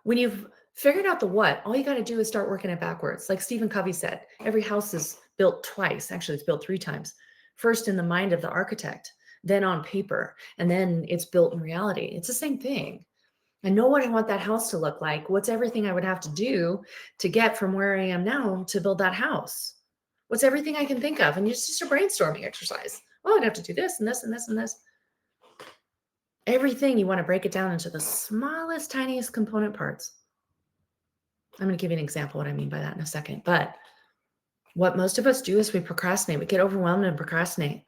A: When you've figured out the what, all you got to do is start working it backwards. Like Stephen Covey said, every house is built twice. Actually, it's built 3 times. First in the mind of the architect, then on paper, and then it's built in reality. It's the same thing. I know what I want that house to look like. What's everything I would have to do to get from where I am now to build that house? What's everything I can think of? And it's just a brainstorming exercise. Well, I'd have to do this and this and this and this. Everything, you want to break it down into the smallest, tiniest component parts. I'm going to give you an example of what I mean by that in a second. But what most of us do is we procrastinate. We get overwhelmed and procrastinate.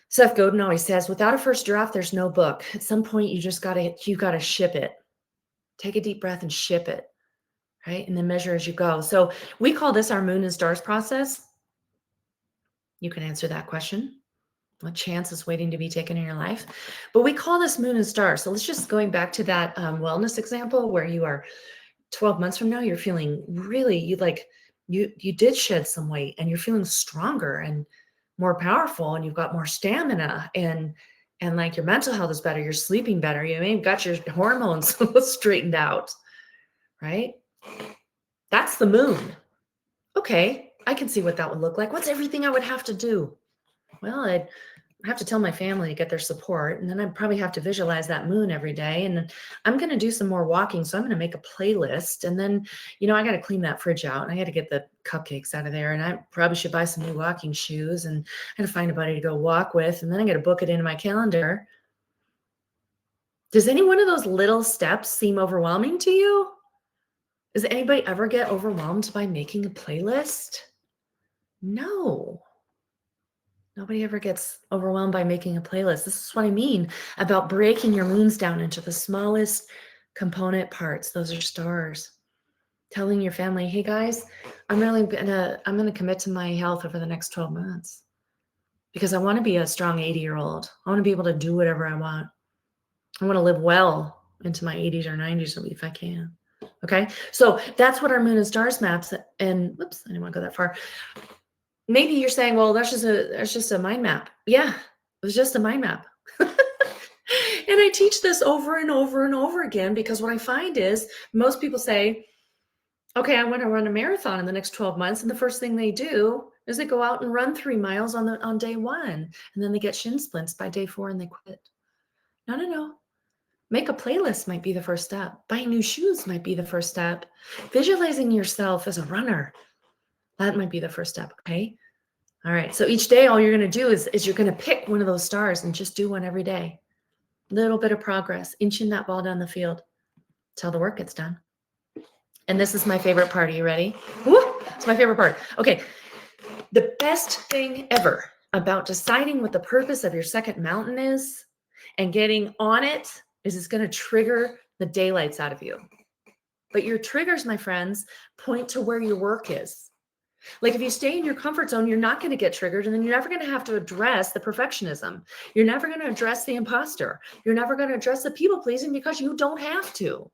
A: Seth Godin always says, without a first draft, there's no book. At some point, you got to ship it. Take a deep breath and ship it, right? And then measure as you go. So we call this our moon and stars process. You can answer that question. What chance is waiting to be taken in your life? But we call this moon and stars. So let's just going back to that wellness example where you are 12 months from now, you're feeling really, you did shed some weight and you're feeling stronger and more powerful, and you've got more stamina, and like your mental health is better, you're sleeping better, you may have got your hormones straightened out, right? That's the moon. Okay, I can see what that would look like. What's everything I would have to do? Well, I'd have to tell my family to get their support, and then I'd probably have to visualize that moon every day, and then I'm going to do some more walking, so I'm going to make a playlist, and then I got to clean that fridge out, and I got to get the cupcakes out of there, and I probably should buy some new walking shoes, and I got to find a buddy to go walk with, and then I got to book it into my calendar. Does any one of those little steps seem overwhelming to you? Does anybody ever get overwhelmed by making a playlist? No. Nobody ever gets overwhelmed by making a playlist. This is what I mean about breaking your moons down into the smallest component parts. Those are stars. Telling your family, hey guys, I'm gonna commit to my health over the next 12 months because I want to be a strong 80-year-old. I want to be able to do whatever I want. I want to live well into my 80s or 90s if I can. Okay, so that's what our moon and stars maps. And whoops, I didn't want to go that far. Maybe you're saying, well, that's just a mind map. Yeah, it was just a mind map. And I teach this over and over and over again because what I find is most people say, okay, I want to run a marathon in the next 12 months. And the first thing they do is they go out and run 3 miles on day 1. And then they get shin splints by day 4 and they quit. No. Make a playlist might be the first step. Buying new shoes might be the first step. Visualizing yourself as a runner, that might be the first step, okay? All right, so each day all you're going to do is you're going to pick one of those stars and just do one every day. Little bit of progress, inching that ball down the field till the work gets done. And this is my favorite part. Are you ready? Woo! It's my favorite part. Okay, the best thing ever about deciding what the purpose of your second mountain is and getting on it is it's going to trigger the daylights out of you. But your triggers, my friends, point to where your work is. Like if you stay in your comfort zone, you're not going to get triggered, and then you're never going to have to address the perfectionism. You're never going to address the imposter. You're never going to address the people pleasing because you don't have to.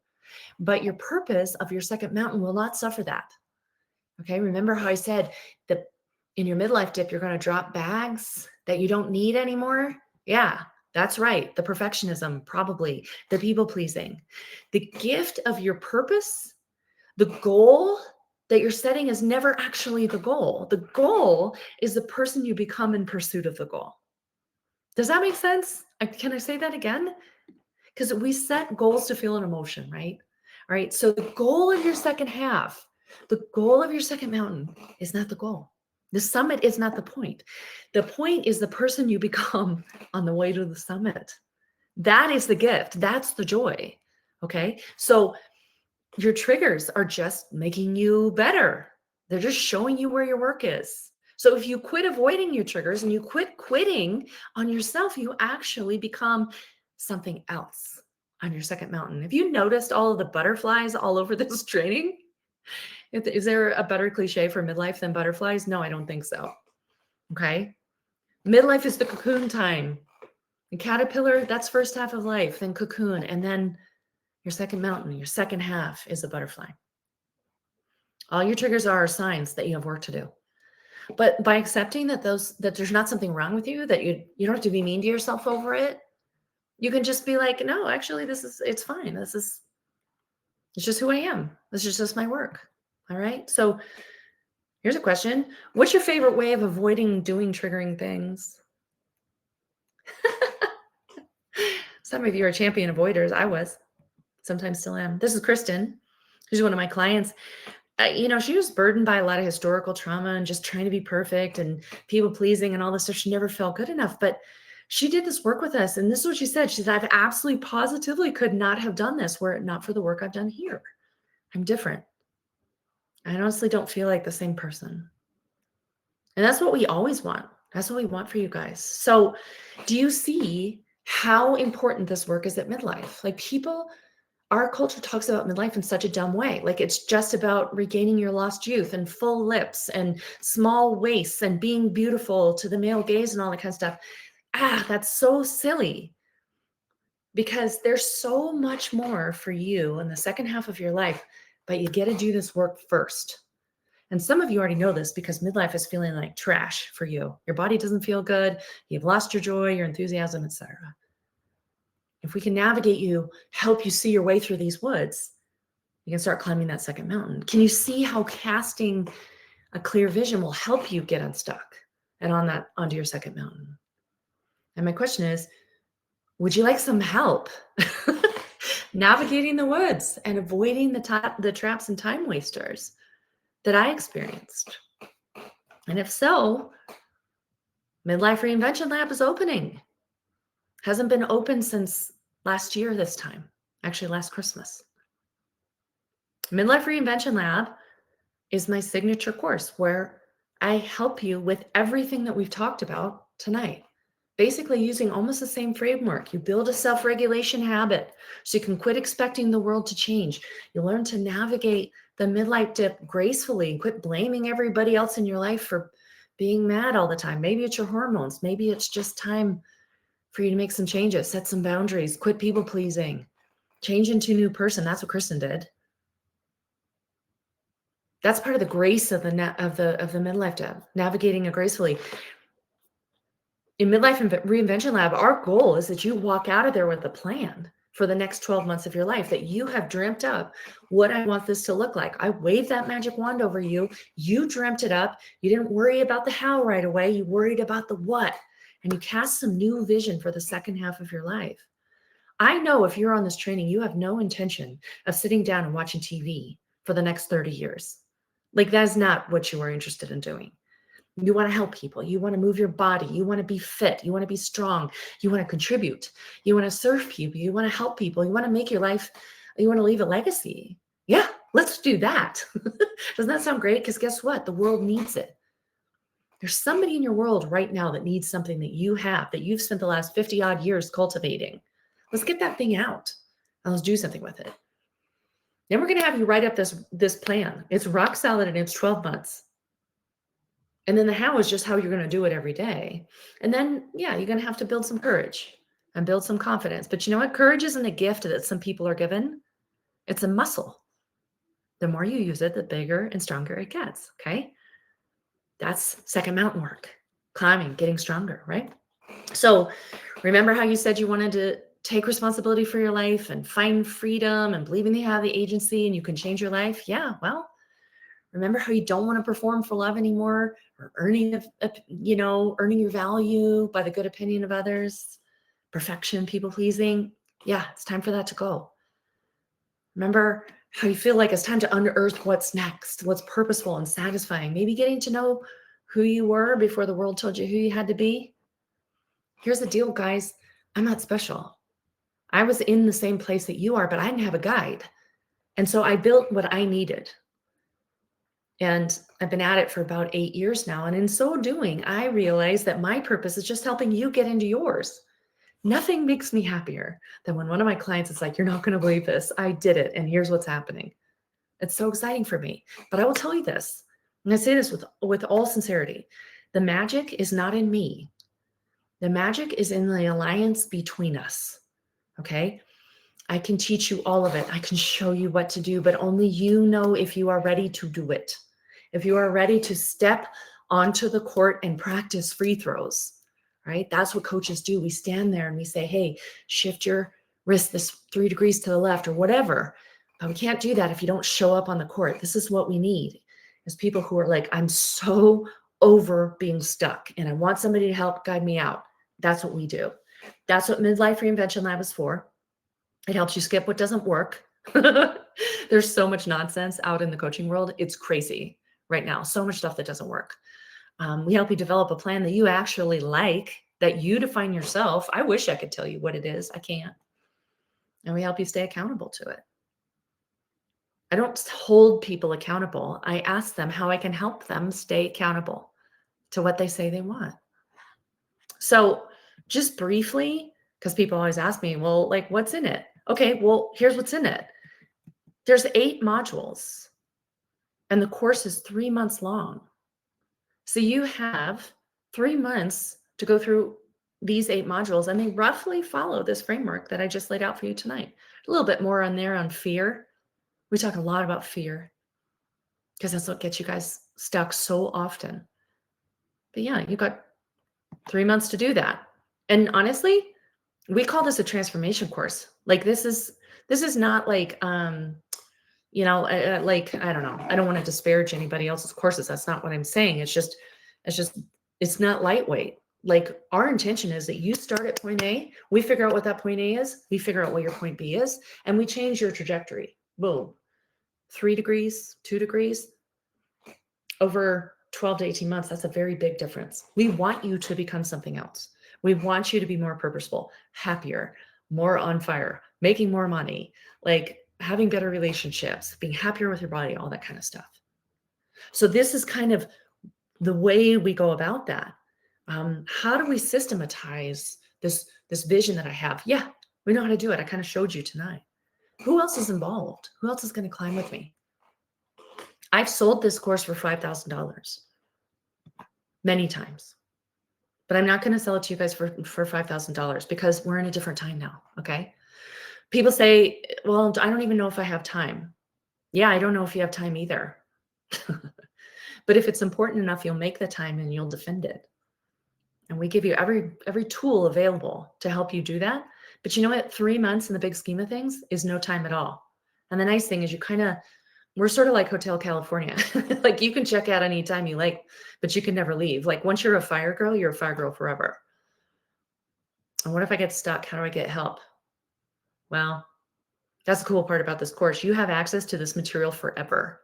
A: But your purpose of your second mountain will not suffer that. Okay, remember how I said that in your midlife dip, you're going to drop bags that you don't need anymore? Yeah, that's right. The perfectionism, probably the people pleasing. The gift of your purpose, the goal that you're setting is never actually the goal. The goal is the person you become in pursuit of the goal. Does that make sense? Can I say that again? Because we set goals to feel an emotion, right? All right. So the goal of your second half, the goal of your second mountain is not the goal. The summit is not the point. The point is the person you become on the way to the summit. That is the gift. That's the joy. Okay. So your triggers are just making you better. They're just showing you where your work is. So if you quit avoiding your triggers and you quit quitting on yourself, you actually become something else on your second mountain. Have you noticed all of the butterflies all over this training? Is there a better cliche for midlife than butterflies? No, I don't think so. Okay. Midlife is the cocoon time. The caterpillar, that's first half of life, then cocoon, and then your second mountain, your second half is a butterfly. All your triggers are signs that you have work to do. But by accepting that there's not something wrong with you, that you don't have to be mean to yourself over it, you can just be like, no, actually, it's fine. It's just who I am. This is just my work. All right. So here's a question. What's your favorite way of avoiding doing triggering things? Some of you are champion avoiders. I was. Sometimes still am. This is Kristen. She's one of my clients. She was burdened by a lot of historical trauma and just trying to be perfect and people pleasing and all this stuff. She never felt good enough, but she did this work with us. And this is what she said. She said, I've absolutely positively could not have done this were it not for the work I've done here. I'm different. I honestly don't feel like the same person. And that's what we always want. That's what we want for you guys. So do you see how important this work is at midlife? Like our culture talks about midlife in such a dumb way. Like it's just about regaining your lost youth and full lips and small waists and being beautiful to the male gaze and all that kind of stuff. That's so silly because there's so much more for you in the second half of your life, but you get to do this work first. And some of you already know this because midlife is feeling like trash for you. Your body doesn't feel good. You've lost your joy, your enthusiasm, etc. If we can navigate you, help you see your way through these woods, you can start climbing that second mountain. Can you see how casting a clear vision will help you get unstuck and onto your second mountain? And my question is, would you like some help navigating the woods and avoiding the traps and time wasters that I experienced? And if so, Midlife Reinvention Lab is opening. Hasn't been open since last year this time, actually last Christmas. Midlife Reinvention Lab is my signature course where I help you with everything that we've talked about tonight. Basically, using almost the same framework. You build a self regulation habit so you can quit expecting the world to change. You learn to navigate the midlife dip gracefully and quit blaming everybody else in your life for being mad all the time. Maybe it's your hormones. Maybe it's just time for you to make some changes, set some boundaries, quit people pleasing, change into a new person. That's what Kristen did. That's part of the grace of the midlife dip, navigating it gracefully. In Midlife Reinvention Lab, our goal is that you walk out of there with a plan for the next 12 months of your life, that you have dreamt up what I want this to look like. I waved that magic wand over you. You dreamt it up. You didn't worry about the how right away. You worried about the what. And you cast some new vision for the second half of your life. I know if you're on this training, you have no intention of sitting down and watching TV for the next 30 years. Like, that's not what you are interested in doing. You want to help people. You want to move your body. You want to be fit. You want to be strong. You want to contribute. You want to serve people. You want to help people. You want to make your life, you want to leave a legacy. Yeah, let's do that. Doesn't that sound great? Because guess what? The world needs it. There's somebody in your world right now that needs something that you have, that you've spent the last 50 odd years cultivating. Let's get that thing out and let's do something with it. Then we're going to have you write up this plan. It's rock solid and it's 12 months. And then the how is just how you're going to do it every day. And then, yeah, you're going to have to build some courage and build some confidence. But you know what? Courage isn't a gift that some people are given. It's a muscle. The more you use it, the bigger and stronger it gets. Okay. That's second mountain work, climbing, getting stronger, right? So remember how you said you wanted to take responsibility for your life and find freedom and believing you have the agency and you can change your life? Yeah. Well, remember how you don't want to perform for love anymore, or earning your value by the good opinion of others, perfection, people pleasing? Yeah, it's time for that to go. Remember how you feel like it's time to unearth what's next, what's purposeful and satisfying, maybe getting to know who you were before the world told you who you had to be. Here's the deal, guys. I'm not special. I was in the same place that you are, but I didn't have a guide. And so I built what I needed. And I've been at it for about 8 years now. And in so doing, I realized that my purpose is just helping you get into yours. Nothing makes me happier than when one of my clients is like, you're not going to believe this. I did it. And here's what's happening. It's so exciting for me. But I will tell you this, and I say this with all sincerity. The magic is not in me. The magic is in the alliance between us. Okay. I can teach you all of it. I can show you what to do, but only you know if you are ready to do it. If you are ready to step onto the court and practice free throws, right? That's what coaches do. We stand there and we say, hey, shift your wrist this 3 degrees to the left or whatever. But we can't do that if you don't show up on the court. This is what we need, is people who are like, I'm so over being stuck and I want somebody to help guide me out. That's what we do. That's what Midlife Reinvention Lab is for. It helps you skip what doesn't work. There's so much nonsense out in the coaching world. It's crazy right now. So much stuff that doesn't work. We help you develop a plan that you actually like, that you define yourself. I wish I could tell you what it is. I can't. And we help you stay accountable to it. I don't hold people accountable. I ask them how I can help them stay accountable to what they say they want. So just briefly, because people always ask me, well, like, what's in it? Okay, well, here's what's in it. There's 8 modules and the course is 3 months long. So you have 3 months to go through these 8 modules, and they roughly follow this framework that I just laid out for you tonight. A little bit more on there on fear. We talk a lot about fear because that's what gets you guys stuck so often. But yeah, you got 3 months to do that. And honestly, we call this a transformation course. Like this is not like, like, I don't know. I don't want to disparage anybody else's courses. That's not what I'm saying. It's not lightweight. Like our intention is that you start at point A, we figure out what that point A is, we figure out what your point B is, and we change your trajectory. Boom. 3 degrees, 2 degrees over 12 to 18 months. That's a very big difference. We want you to become something else. We want you to be more purposeful, happier, more on fire, making more money, like having better relationships, being happier with your body, all that kind of stuff. So this is kind of the way we go about that. How do we systematize this vision that I have? Yeah, we know how to do it. I kind of showed you tonight. Who else is involved? Who else is going to climb with me? I've sold this course for $5,000 many times, but I'm not going to sell it to you guys for $5,000 because we're in a different time now. Okay. People say, well, I don't even know if I have time. Yeah, I don't know if you have time either. But if it's important enough, you'll make the time and you'll defend it. And we give you every tool available to help you do that. But you know what? 3 months in the big scheme of things is no time at all. And the nice thing is we're sort of like Hotel California. Like you can check out anytime you like, but you can never leave. Like once you're a fire girl forever. And what if I get stuck? How do I get help? Well, that's the cool part about this course. You have access to this material forever.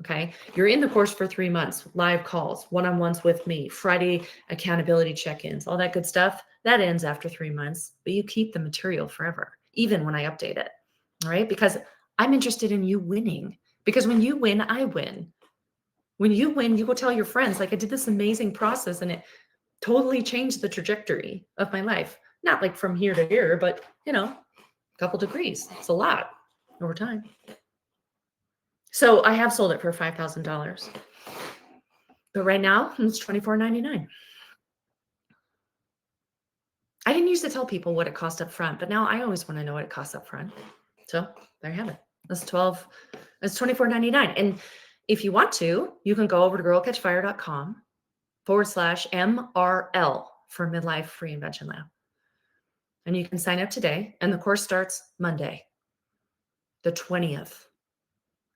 A: Okay. You're in the course for 3 months, live calls, one-on-ones with me, Friday accountability check-ins, all that good stuff. That ends after 3 months, but you keep the material forever, even when I update it. All right. Because I'm interested in you winning, because when you win, I win. When you win, you go tell your friends, like I did this amazing process and it totally changed the trajectory of my life. Not like from here to here, but a couple degrees. It's a lot over time. So I have sold it for $5,000, but right now it's $24.99. I didn't used to tell people what it cost up front, but now I always want to know what it costs up front. So there you have it. That's $24.99. And if you want to, you can go over to girlcatchfire.com/MRL for Midlife Reinvention Lab. And you can sign up today. And the course starts Monday, the 20th.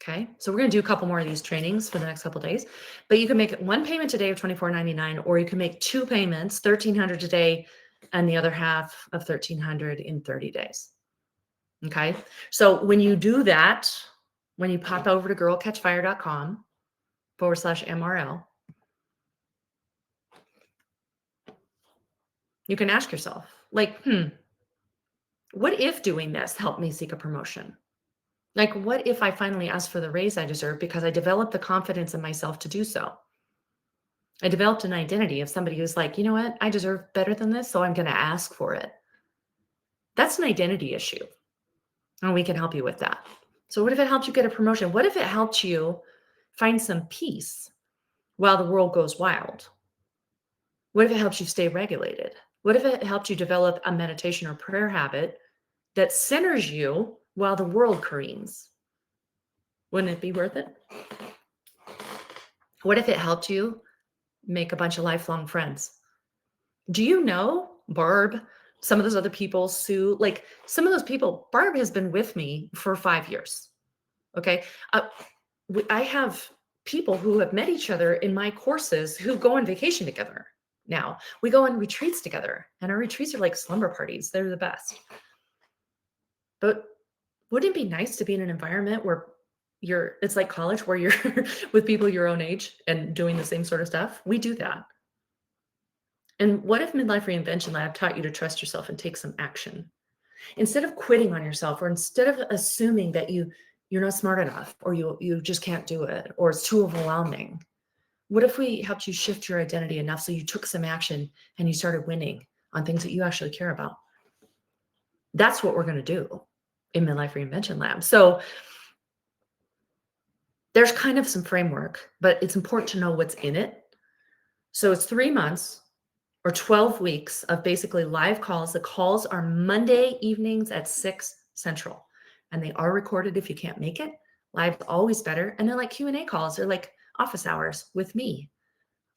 A: Okay. So we're going to do a couple more of these trainings for the next couple of days, but you can make one payment today of $24.99, or you can make 2 payments, $1,300 today, and the other half of $1,300 in 30 days. Okay. So when you do that, when you pop over to girlcatchfire.com/MRL, you can ask yourself, like, what if doing this helped me seek a promotion? Like, what if I finally asked for the raise I deserve because I developed the confidence in myself to do so? I developed an identity of somebody who's like, you know what? I deserve better than this, so I'm going to ask for it. That's an identity issue. And we can help you with that. So what if it helped you get a promotion? What if it helped you find some peace while the world goes wild? What if it helps you stay regulated? What if it helped you develop a meditation or prayer habit that centers you while the world careens? Wouldn't it be worth it? What if it helped you make a bunch of lifelong friends? Do you know Barb, some of those other people, Sue, like some of those people, Barb has been with me for 5 years. Okay. I have people who have met each other in my courses who go on vacation together. Now we go on retreats together, and our retreats are like slumber parties. They're the best. But wouldn't it be nice to be in an environment where it's like college, where you're with people your own age and doing the same sort of stuff? We do that. And what if Midlife Reinvention Lab taught you to trust yourself and take some action? Instead of quitting on yourself, or instead of assuming that you're not smart enough, or you just can't do it, or it's too overwhelming. What if we helped you shift your identity enough so you took some action and you started winning on things that you actually care about? That's what we're going to do in Midlife Reinvention Lab. So there's kind of some framework, but it's important to know what's in it. So it's 3 months or 12 weeks of basically live calls. The calls are Monday evenings at 6 Central, and they are recorded if you can't make it. Live is always better. And they're like Q&A calls. They're like office hours with me,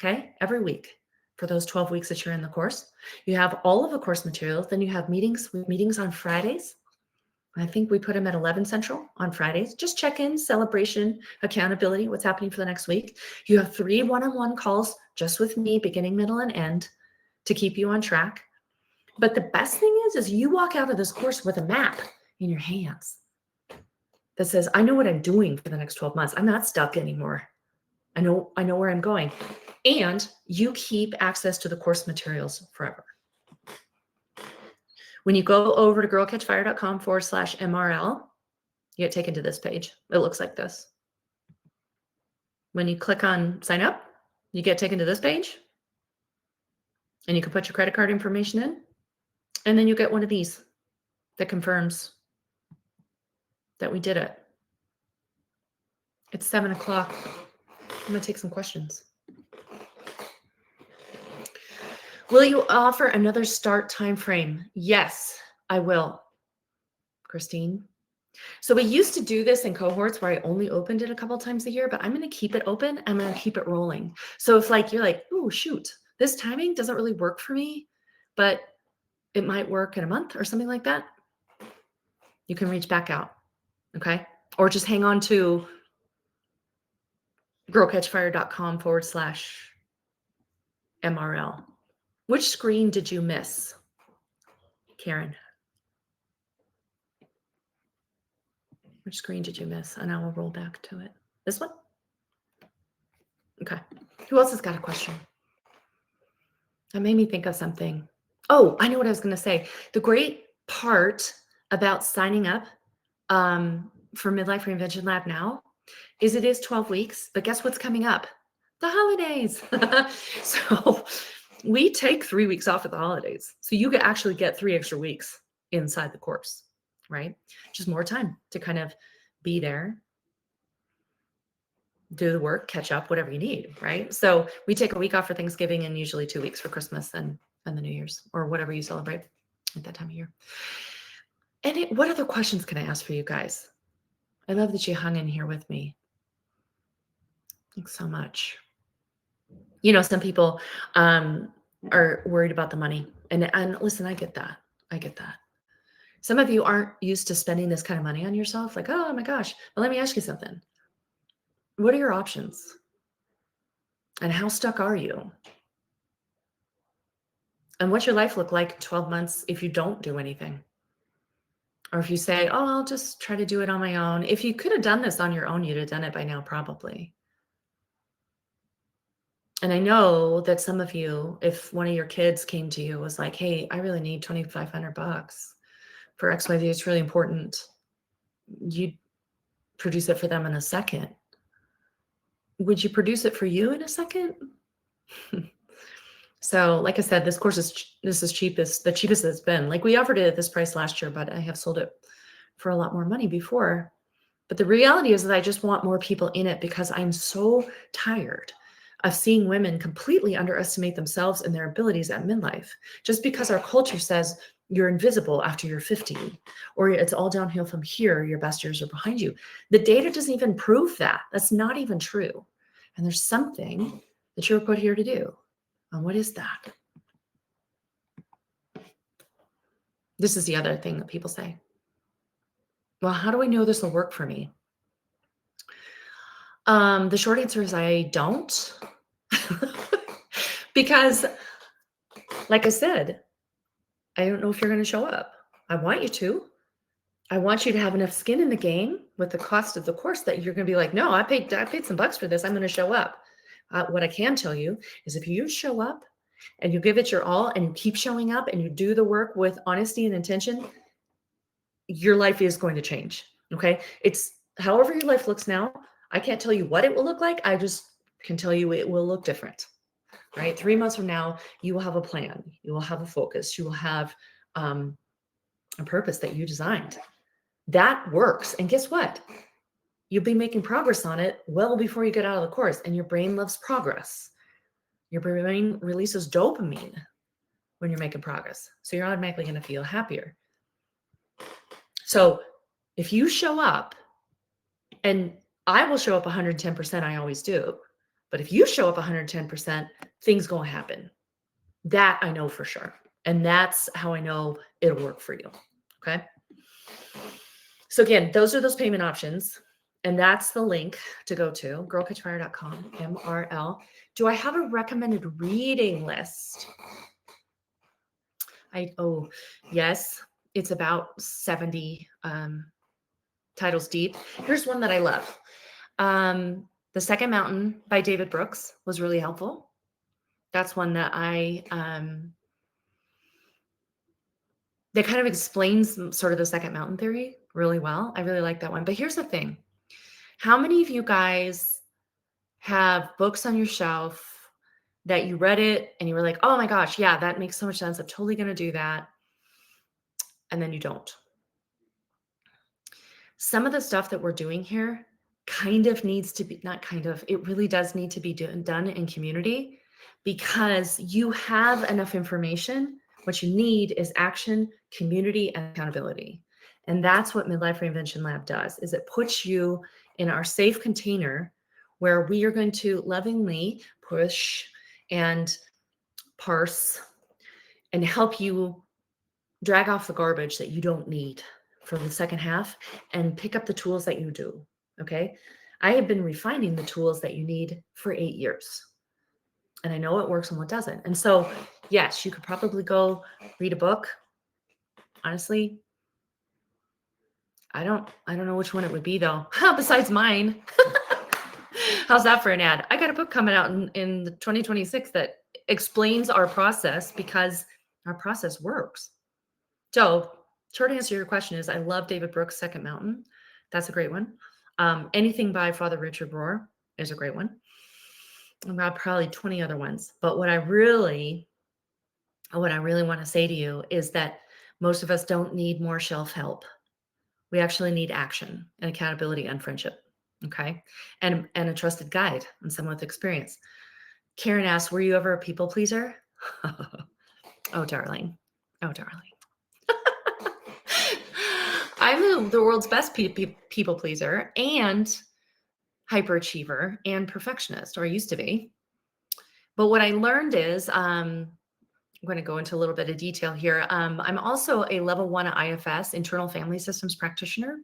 A: okay, every week for those 12 weeks that you're in the course. You have all of the course materials. Then you have meetings on Fridays. I think we put them at 11 Central on Fridays. Just check-in, celebration, accountability, what's happening for the next week. You have 3 one-on-one calls just with me, beginning, middle, and end, to keep you on track. But the best thing is you walk out of this course with a map in your hands that says, I know what I'm doing for the next 12 months. I'm not stuck anymore. I know where I'm going. And you keep access to the course materials forever. When you go over to girlcatchfire.com/MRL, you get taken to this page. It looks like this. When you click on sign up, You get taken to this page, and you can put your credit card information in, and then you get one of these that confirms that we did it. It's 7 o'clock. I'm going to take some questions. Will you offer another start time frame? Yes, I will, Christine. So we used to do this in cohorts where I only opened it a couple times a year, but I'm going to keep it open. I'm going to keep it rolling. So if like you're like, oh, shoot, this timing doesn't really work for me, but it might work in a month or something like that, you can reach back out. Okay. Or just hang on to girlcatchfire.com/MRL. Which screen did you miss, Karen? Which screen did you miss? And I will roll back to it. This one? Okay. Who else has got a question? That made me think of something. Oh, I know what I was going to say. The great part about signing up for Midlife Reinvention Lab now is it is 12 weeks, but guess what's coming up? The holidays. So we take 3 weeks off at the holidays. So you could actually get 3 extra weeks inside the course, right? Just more time to kind of be there, do the work, catch up, whatever you need, right? So we take a week off for Thanksgiving and usually 2 weeks for Christmas and the New Year's or whatever you celebrate at that time of year. And what other questions can I ask for you guys? I love that you hung in here with me. Thanks so much. You know, some people are worried about the money. And listen, I get that. I get that. Some of you aren't used to spending this kind of money on yourself. Like, oh my gosh. But let me ask you something. What are your options? And how stuck are you? And what's your life look like in 12 months if you don't do anything? Or if you say, oh, I'll just try to do it on my own. If you could have done this on your own, you'd have done it by now, probably. And I know that some of you, if one of your kids came to you, was like, hey, I really need $2,500 for XYZ, it's really important. You'd produce it for them in a second. Would you produce it for you in a second? So like I said, this course is the cheapest it's been. Like we offered it at this price last year, but I have sold it for a lot more money before. But the reality is that I just want more people in it because I'm so tired of seeing women completely underestimate themselves and their abilities at midlife. Just because our culture says you're invisible after you're 50, or it's all downhill from here, your best years are behind you. The data doesn't even prove that. That's not even true. And there's something that you were put here to do. And what is that? This is the other thing that people say. Well, how do I know this will work for me? The short answer is I don't. Because, like I said, I don't know if you're going to show up. I want you to. I want you to have enough skin in the game with the cost of the course that you're going to be like, no, I paid some bucks for this. I'm going to show up. What I can tell you is if you show up and you give it your all and you keep showing up and you do the work with honesty and intention, your life is going to change. Okay. It's however your life looks now. I can't tell you what it will look like. I just can tell you it will look different, right? 3 months from now, you will have a plan. You will have a focus. You will have a purpose that you designed. That works. And guess what? You'll be making progress on it well before you get out of the course. And your brain loves progress. Your brain releases dopamine when you're making progress. So you're automatically going to feel happier. So if you show up, and I will show up 110%, I always do. But if you show up 110%, things going to happen. That I know for sure. And that's how I know it'll work for you. Okay. So again, those are those payment options. And that's the link to go to girlcatchfire.com, MRL. Do I have a recommended reading list? Yes, it's about 70 titles deep. Here's one that I love. The Second Mountain by David Brooks was really helpful. That's one that that kind of explains sort of the second mountain theory really well. I really like that one. But here's the thing. How many of you guys have books on your shelf that you read it and you were like, oh my gosh, yeah, that makes so much sense. I'm totally going to do that. And then you don't. Some of the stuff that we're doing here kind of needs to be, not kind of, it really does need to be done in community because you have enough information. What you need is action, community, and accountability. And that's what Midlife Reinvention Lab does, is it puts you in our safe container where we are going to lovingly push and parse and help you drag off the garbage that you don't need for the second half and pick up the tools that you do. Okay. I have been refining the tools that you need for 8 years. And I know what works and what doesn't. And so, yes, you could probably go read a book. Honestly, I don't know which one it would be though. Besides mine. How's that for an ad? I got a book coming out in 2026 that explains our process because our process works. So, short answer to your question is I love David Brooks' Second Mountain. That's a great one. Anything by Father Richard Rohr is a great one. I've got probably 20 other ones. But what I really want to say to you is that most of us don't need more shelf help. We actually need action and accountability and friendship. Okay. And a trusted guide and someone with experience. Karen asks, were you ever a people pleaser? Oh, darling. Oh, darling. I'm the world's best people pleaser and hyperachiever and perfectionist, or I used to be. But what I learned is, I'm going to go into a little bit of detail here. I'm also a level 1 IFS, internal family systems practitioner.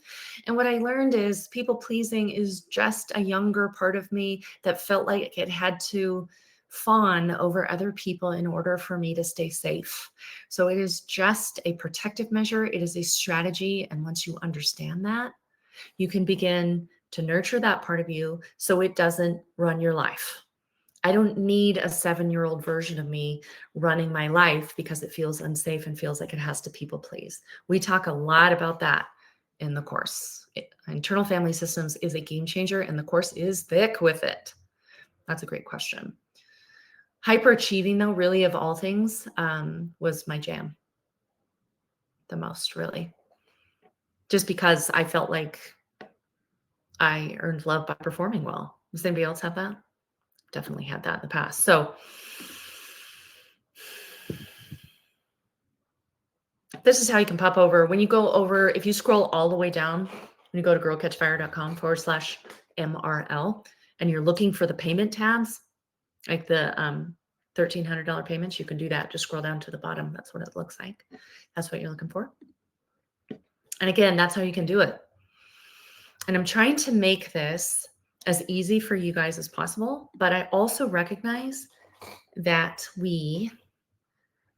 A: And what I learned is people pleasing is just a younger part of me that felt like it had to fawn over other people in order for me to stay safe. So it is just a protective measure. It is a strategy. And once you understand that, you can begin to nurture that part of you so it doesn't run your life. I don't need a 7-year-old version of me running my life because it feels unsafe and feels like it has to people please. We talk a lot about that in the course. Internal family systems is a game changer, and the course is thick with it. That's a great question. Hyperachieving, though, really of all things, was my jam the most, really. Just because I felt like I earned love by performing well. Does anybody else have that? Definitely had that in the past. So this is how you can pop over. When you go over, if you scroll all the way down, when you go to girlcatchfire.com/MRL, and you're looking for the payment tabs, like the $1,300 payments, you can do that. Just scroll down to the bottom. That's what it looks like. That's what you're looking for. And again, that's how you can do it. And I'm trying to make this as easy for you guys as possible, but I also recognize that we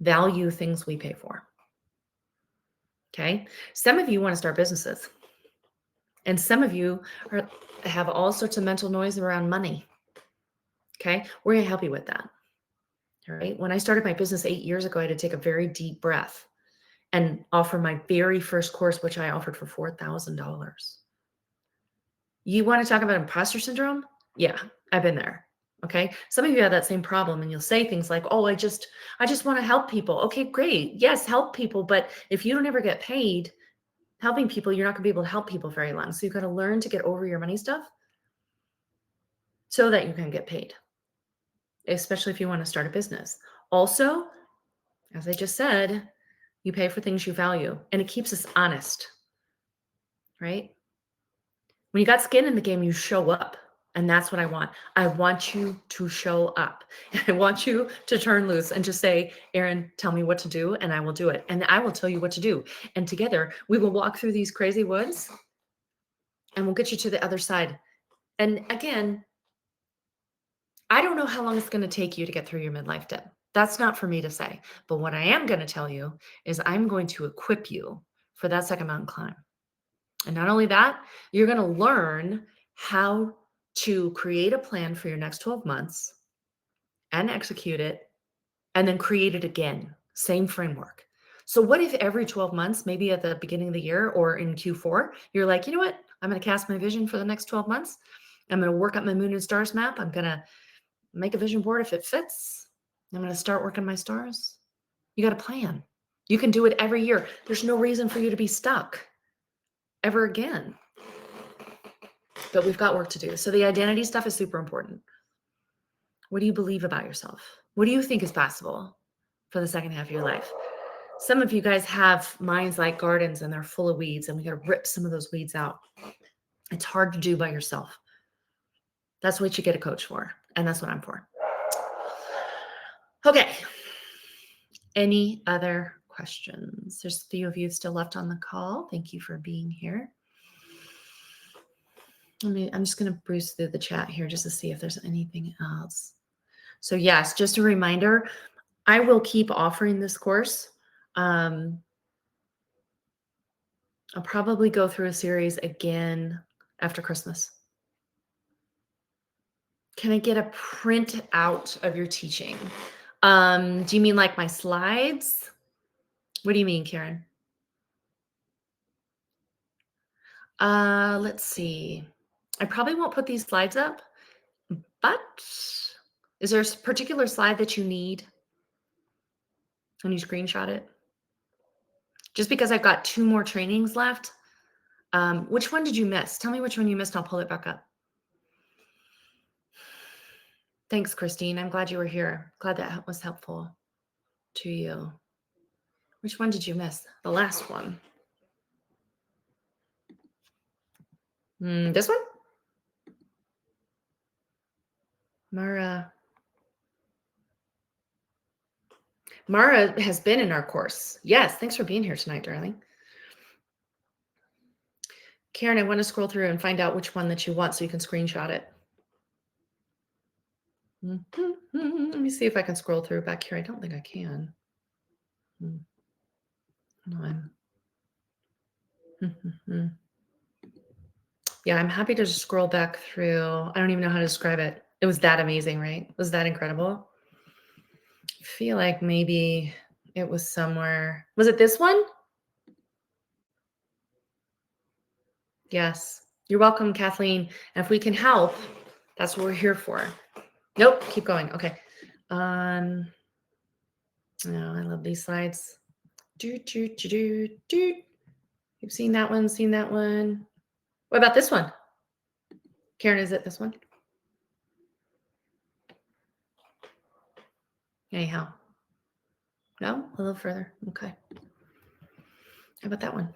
A: value things we pay for. Okay. Some of you want to start businesses, and some of you have all sorts of mental noise around money. Okay. We're going to help you with that. All right. When I started my business 8 years ago, I had to take a very deep breath and offer my very first course, which I offered for $4,000. You want to talk about imposter syndrome? Yeah, I've been there. Okay. Some of you have that same problem, and you'll say things like, oh, I just want to help people. Okay, great. Yes, help people. But if you don't ever get paid helping people, you're not going to be able to help people very long. So you've got to learn to get over your money stuff so that you can get paid, especially if you want to start a business. Also, as I just said, you pay for things you value, and it keeps us honest, right? When you got skin in the game, you show up. And that's what I want. I want you to show up. I want you to turn loose and just say, Erin, tell me what to do, and I will do it. And I will tell you what to do. And together we will walk through these crazy woods and we'll get you to the other side. And again, I don't know how long it's going to take you to get through your midlife dip. That's not for me to say. But what I am going to tell you is I'm going to equip you for that second mountain climb. And not only that, you're going to learn how to create a plan for your next 12 months and execute it, and then create it again. Same framework. So what if every 12 months, maybe at the beginning of the year or in Q4, you're like, you know what? I'm going to cast my vision for the next 12 months. I'm going to work up my moon and stars map. I'm going to make a vision board if it fits. I'm going to start working my stars. You got a plan. You can do it every year. There's no reason for you to be stuck ever again. But we've got work to do. So the identity stuff is super important. What do you believe about yourself? What do you think is possible for the second half of your life? Some of you guys have minds like gardens and they're full of weeds, and we got to rip some of those weeds out. It's hard to do by yourself. That's what you get a coach for. And that's what I'm for. Okay. Any other questions? There's a few of you still left on the call. Thank you for being here. I'm just going to breeze through the chat here just to see if there's anything else. So yes, just a reminder, I will keep offering this course. I'll probably go through a series again after Christmas. Can I get a print out of your teaching? Do you mean like my slides? What do you mean, Karen? Let's see. I probably won't put these slides up, but is there a particular slide that you need? Can you screenshot it? Just because I've got 2 more trainings left. Which one did you miss? Tell me which one you missed and I'll pull it back up. Thanks, Christine. I'm glad you were here. Glad that was helpful to you. Which one did you miss? The last one. This one? Mara has been in our course. Yes, thanks for being here tonight, darling. Karen, I want to scroll through and find out which one that you want so you can screenshot it. Let me see if I can scroll through back here. I don't think I can. Yeah, I'm happy to just scroll back through. I don't even know how to describe it. It was that amazing, right? Was that incredible? I feel like maybe it was somewhere. Was it this one? Yes. You're welcome, Kathleen. And if we can help, that's what we're here for. Nope. Keep going. Okay. No, I love these slides. You've seen that one, seen that one. What about this one? Karen, is it this one? Anyhow. No? A little further. Okay. How about that one?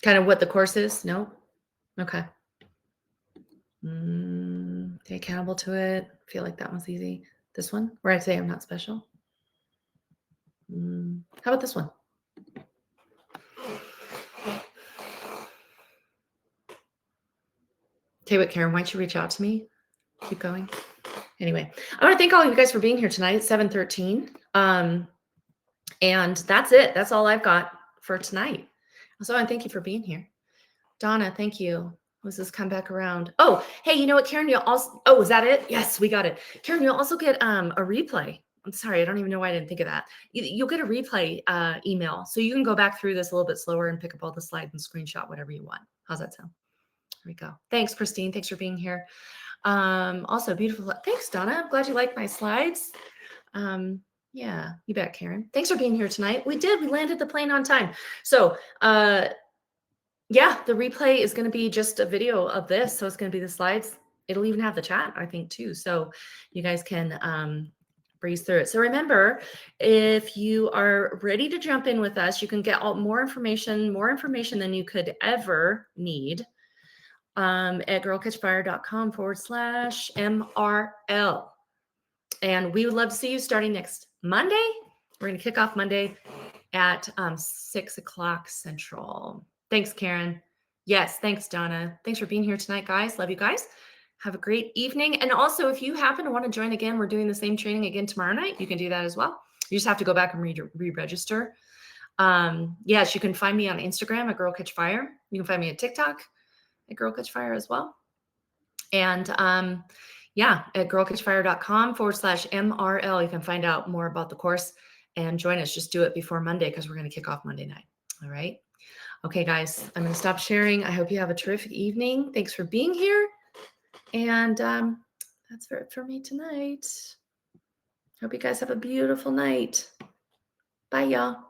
A: Kind of what the course is? No? Okay. Stay accountable to it. Feel like that one's easy. This one, where I say I'm not special. How about this one? Tell you what, Karen, why don't you reach out to me? Keep going. Anyway, I want to thank all of you guys for being here tonight at 7:13. And that's it. That's all I've got for tonight. So I thank you for being here. Donna, thank you. Was this come back around? Oh, hey, you know what, Karen? You'll also, oh, was that it? Yes, we got it. Karen, you'll also get a replay. I'm sorry, I don't even know why I didn't think of that. You'll get a replay email. So you can go back through this a little bit slower and pick up all the slides and screenshot whatever you want. How's that sound? There we go. Thanks, Christine. Thanks for being here. Also beautiful. Thanks, Donna. I'm glad you like my slides. Yeah, you bet, Karen. Thanks for being here tonight. We landed the plane on time. So, yeah, the replay is going to be just a video of this. So it's going to be the slides. It'll even have the chat, I think, too. So you guys can breeze through it. So remember, if you are ready to jump in with us, you can get more information than you could ever need at girlcatchfire.com/MRL. And we would love to see you starting next Monday. We're going to kick off Monday at 6 o'clock Central. Thanks, Karen. Yes, thanks, Donna. Thanks for being here tonight, guys. Love you guys. Have a great evening. And also, if you happen to want to join again, we're doing the same training again tomorrow night. You can do that as well. You just have to go back and re-register. Yes, you can find me on Instagram at Girl Catch Fire. You can find me at TikTok at Girl Catch Fire as well. And yeah, at girlcatchfire.com/MRL, you can find out more about the course and join us. Just do it before Monday because we're going to kick off Monday night. All right. Okay, guys, I'm going to stop sharing. I hope you have a terrific evening. Thanks for being here. And that's it for me tonight. Hope you guys have a beautiful night. Bye, y'all.